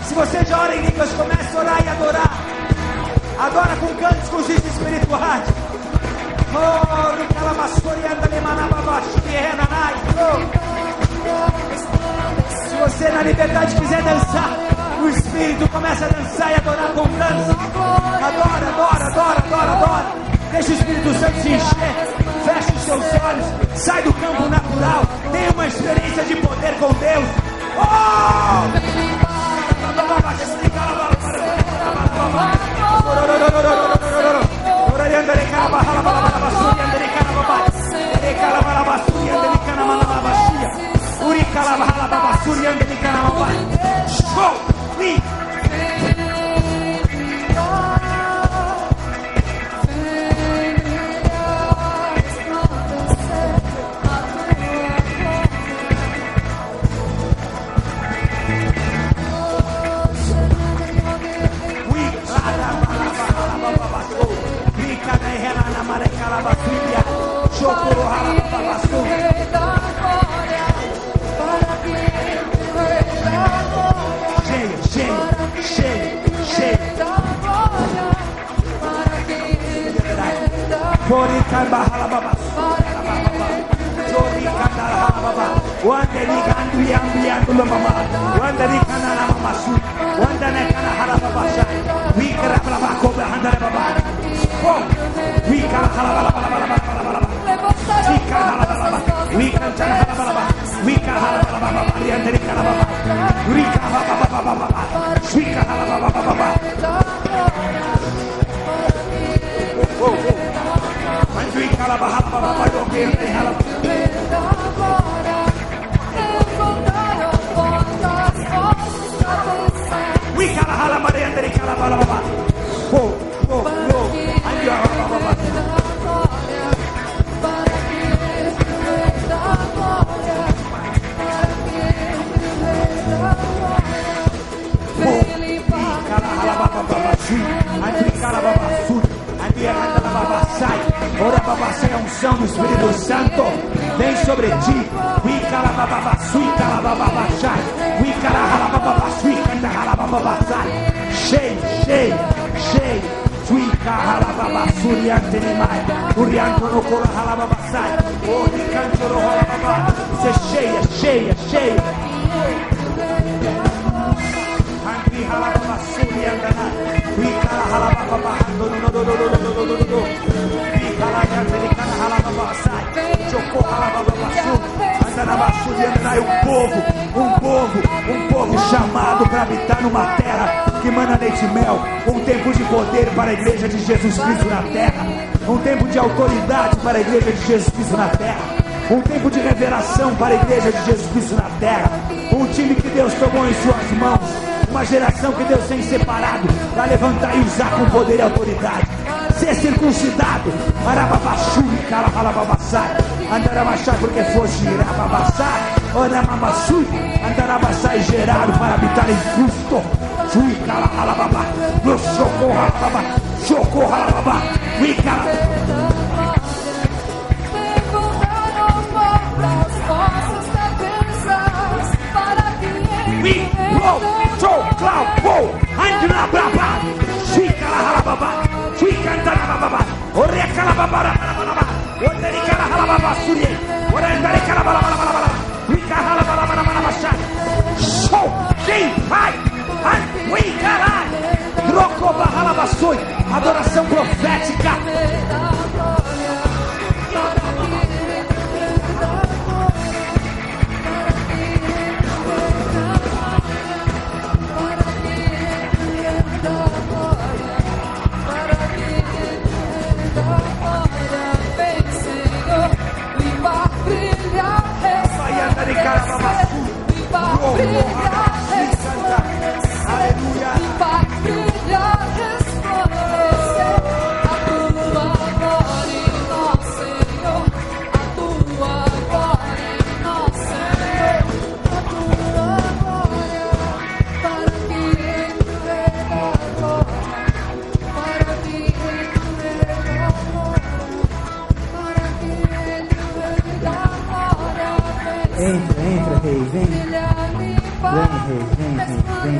Speaker 1: Se você já ora em línguas, comece a orar e adorar. Agora com cânticos espirituais. Se você na liberdade quiser dançar, o Espírito começa a dançar e adorar com dança. Adora, adora, adora, adora, adora. Deixa o Espírito Santo se encher. Feche os seus olhos. Sai do campo natural. Tenha uma experiência de poder com Deus. Ora babacei, a unção do Espírito Santo vem sobre ti. Cheio, cheio, cheio. Ser cheia, cheia, cheia. Um povo chamado para habitar numa terra que mana leite e mel. Um tempo de poder para a igreja de Jesus Cristo na terra. Um tempo de autoridade para a igreja de Jesus Cristo na terra. Um tempo de revelação para a igreja de Jesus Cristo na terra. Um time que Deus tomou em suas mãos. Uma geração que Deus tem separado para levantar e usar com poder e autoridade. Ser circuncidado, andarabachar, porque foste irababassar, oramamassu, andarabassar, gerado para habitar em Cristo. Fui calabalababa, no socorro, socorro, we blow, so cloud, blow, and la baba, sweet calabalababa, sweet cantalababa, or recalababa, what the recalababa, suri, what the recalababa, we calabalababa, so deep, high, and we cala, troco bahalabassoi, adoração profética. Entra, rei, vem. Vem, rei, vem. Vem,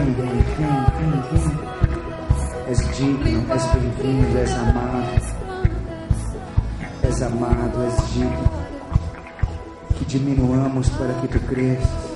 Speaker 1: rei, vem. És digno, és bem-vindo, és amado, és digno. Que diminuamos para que tu cresças.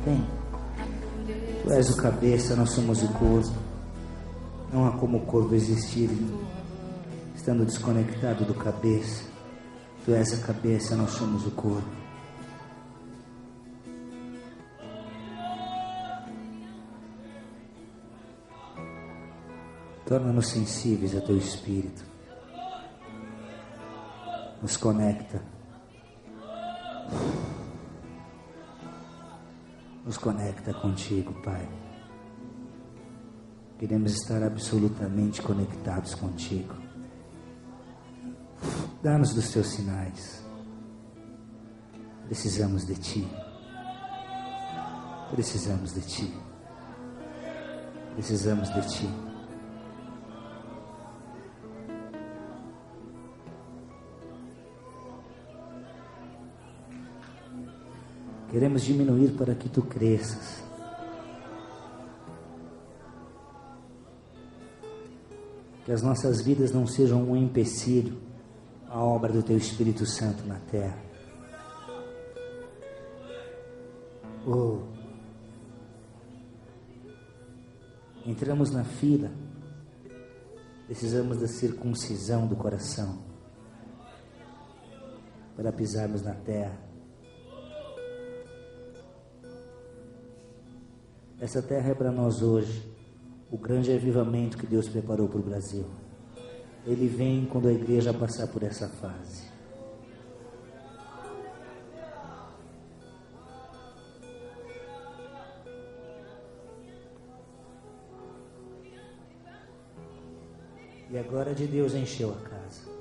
Speaker 1: Vem, tu és o cabeça, nós somos o corpo. Não há como o corpo existir estando desconectado do cabeça. Tu és a cabeça, nós somos o corpo. Torna-nos sensíveis a teu Espírito. Nos conecta. Nos conecta contigo, Pai. Queremos estar absolutamente conectados contigo. Dá-nos dos teus sinais. Precisamos de Ti. Precisamos de Ti. Precisamos de Ti. Queremos diminuir para que Tu cresças. Que as nossas vidas não sejam um empecilho à obra do Teu Espírito Santo na terra. Oh, entramos na fila, precisamos da circuncisão do coração para pisarmos na terra. Essa terra é para nós hoje o grande avivamento que Deus preparou para o Brasil. Ele vem quando a igreja passar por essa fase. E a glória de Deus encheu a casa.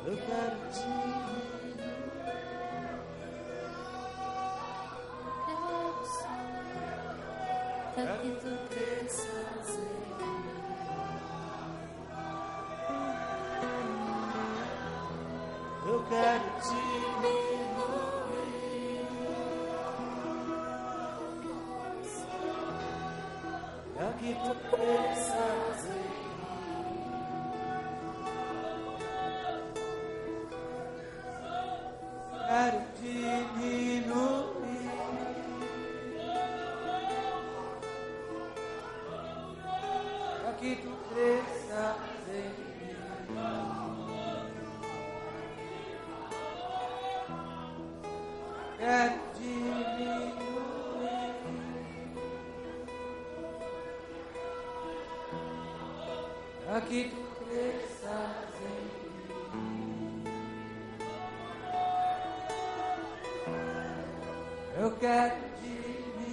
Speaker 3: Eu quero Te
Speaker 2: para que Tu cresças em mim.
Speaker 3: Eu quero Te para que Tu cresças em mim. Quero diminuir para que Tu cresças em mim. Quero diminuir para que Tu cresças em mim. Eu quero diminuir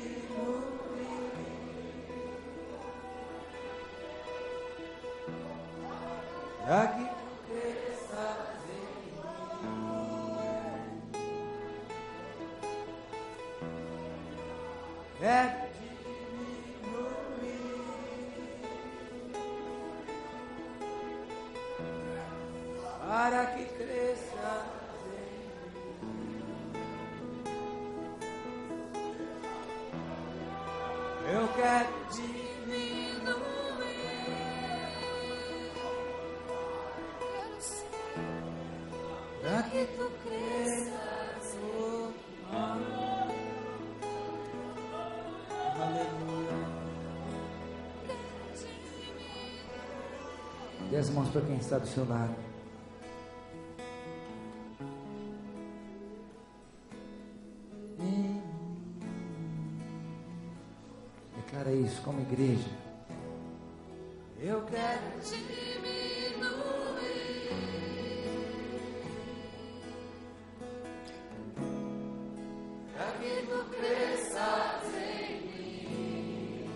Speaker 3: para que Tu cresças em mim. Quero diminuir para que cresças em mim. Eu quero diminuir para que Tu cresças. Aleluia.
Speaker 1: Dê as mãos para quem está do seu lado. Declara isso como igreja.
Speaker 3: Eu quero para que Tu cresças em mim.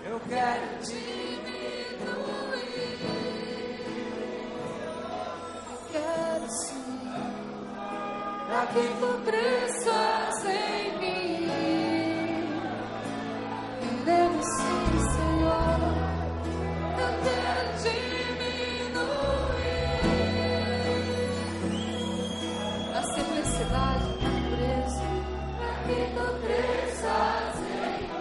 Speaker 3: Eu quero diminuir.
Speaker 2: Quero sim
Speaker 3: Para que Tu
Speaker 2: cresças em mim. Devo sim, Senhor. Eu quero diminuir a simplicidade, a pureza. Para que Tu cresças em mim.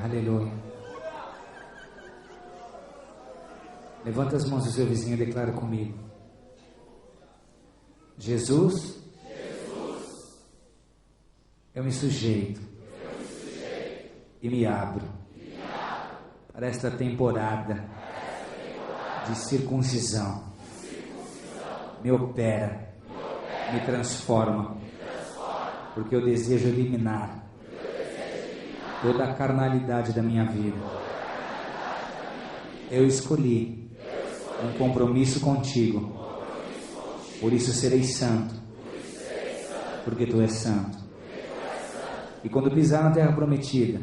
Speaker 1: Aleluia. Levanta as mãos do seu vizinho e declara comigo. Jesus, eu me sujeito e me abro para esta temporada de circuncisão. Me opera, me transforma, porque eu desejo eliminar toda a carnalidade da minha vida. Eu escolhi um compromisso contigo, por isso serei santo, porque tu és santo. E quando pisar na terra prometida,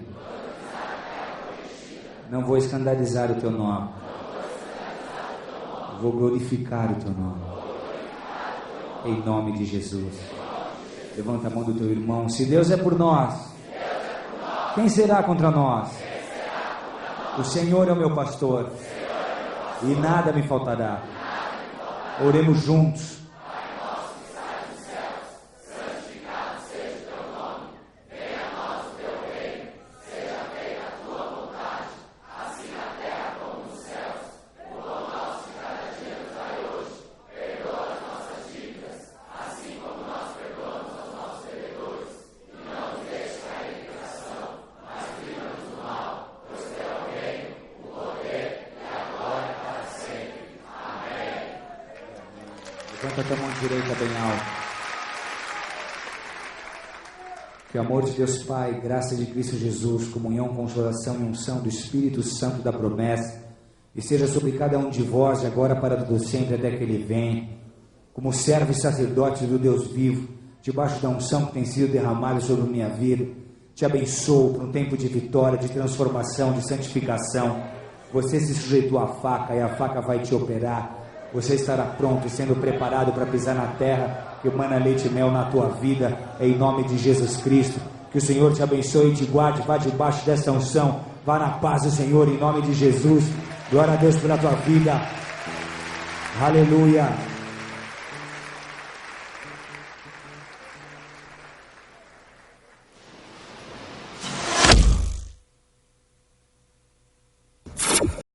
Speaker 1: não vou escandalizar o teu nome, vou glorificar o teu nome, em nome de Jesus. Levanta a mão do teu irmão. Se Deus é por nós, quem será contra nós? O Senhor é o meu pastor e nada me faltará. Oremos juntos. Levanta a tua mão direita bem alto. Que o amor de Deus Pai, graça de Cristo Jesus, comunhão, consolação e unção do Espírito Santo da promessa, esteja sobre cada um de vós, de agora para todo sempre, até que Ele venha, como servo e sacerdote do Deus vivo, debaixo da unção que tem sido derramada sobre minha vida. Te abençoo por um tempo de vitória, de transformação, de santificação. Você se sujeitou à faca e a faca vai te operar. Você estará pronto e sendo preparado para pisar na terra que emana leite e mel na tua vida, em nome de Jesus Cristo. Que o Senhor te abençoe e te guarde. Vá debaixo dessa unção, vá na paz do Senhor, em nome de Jesus. Glória a Deus pela tua vida. Aleluia.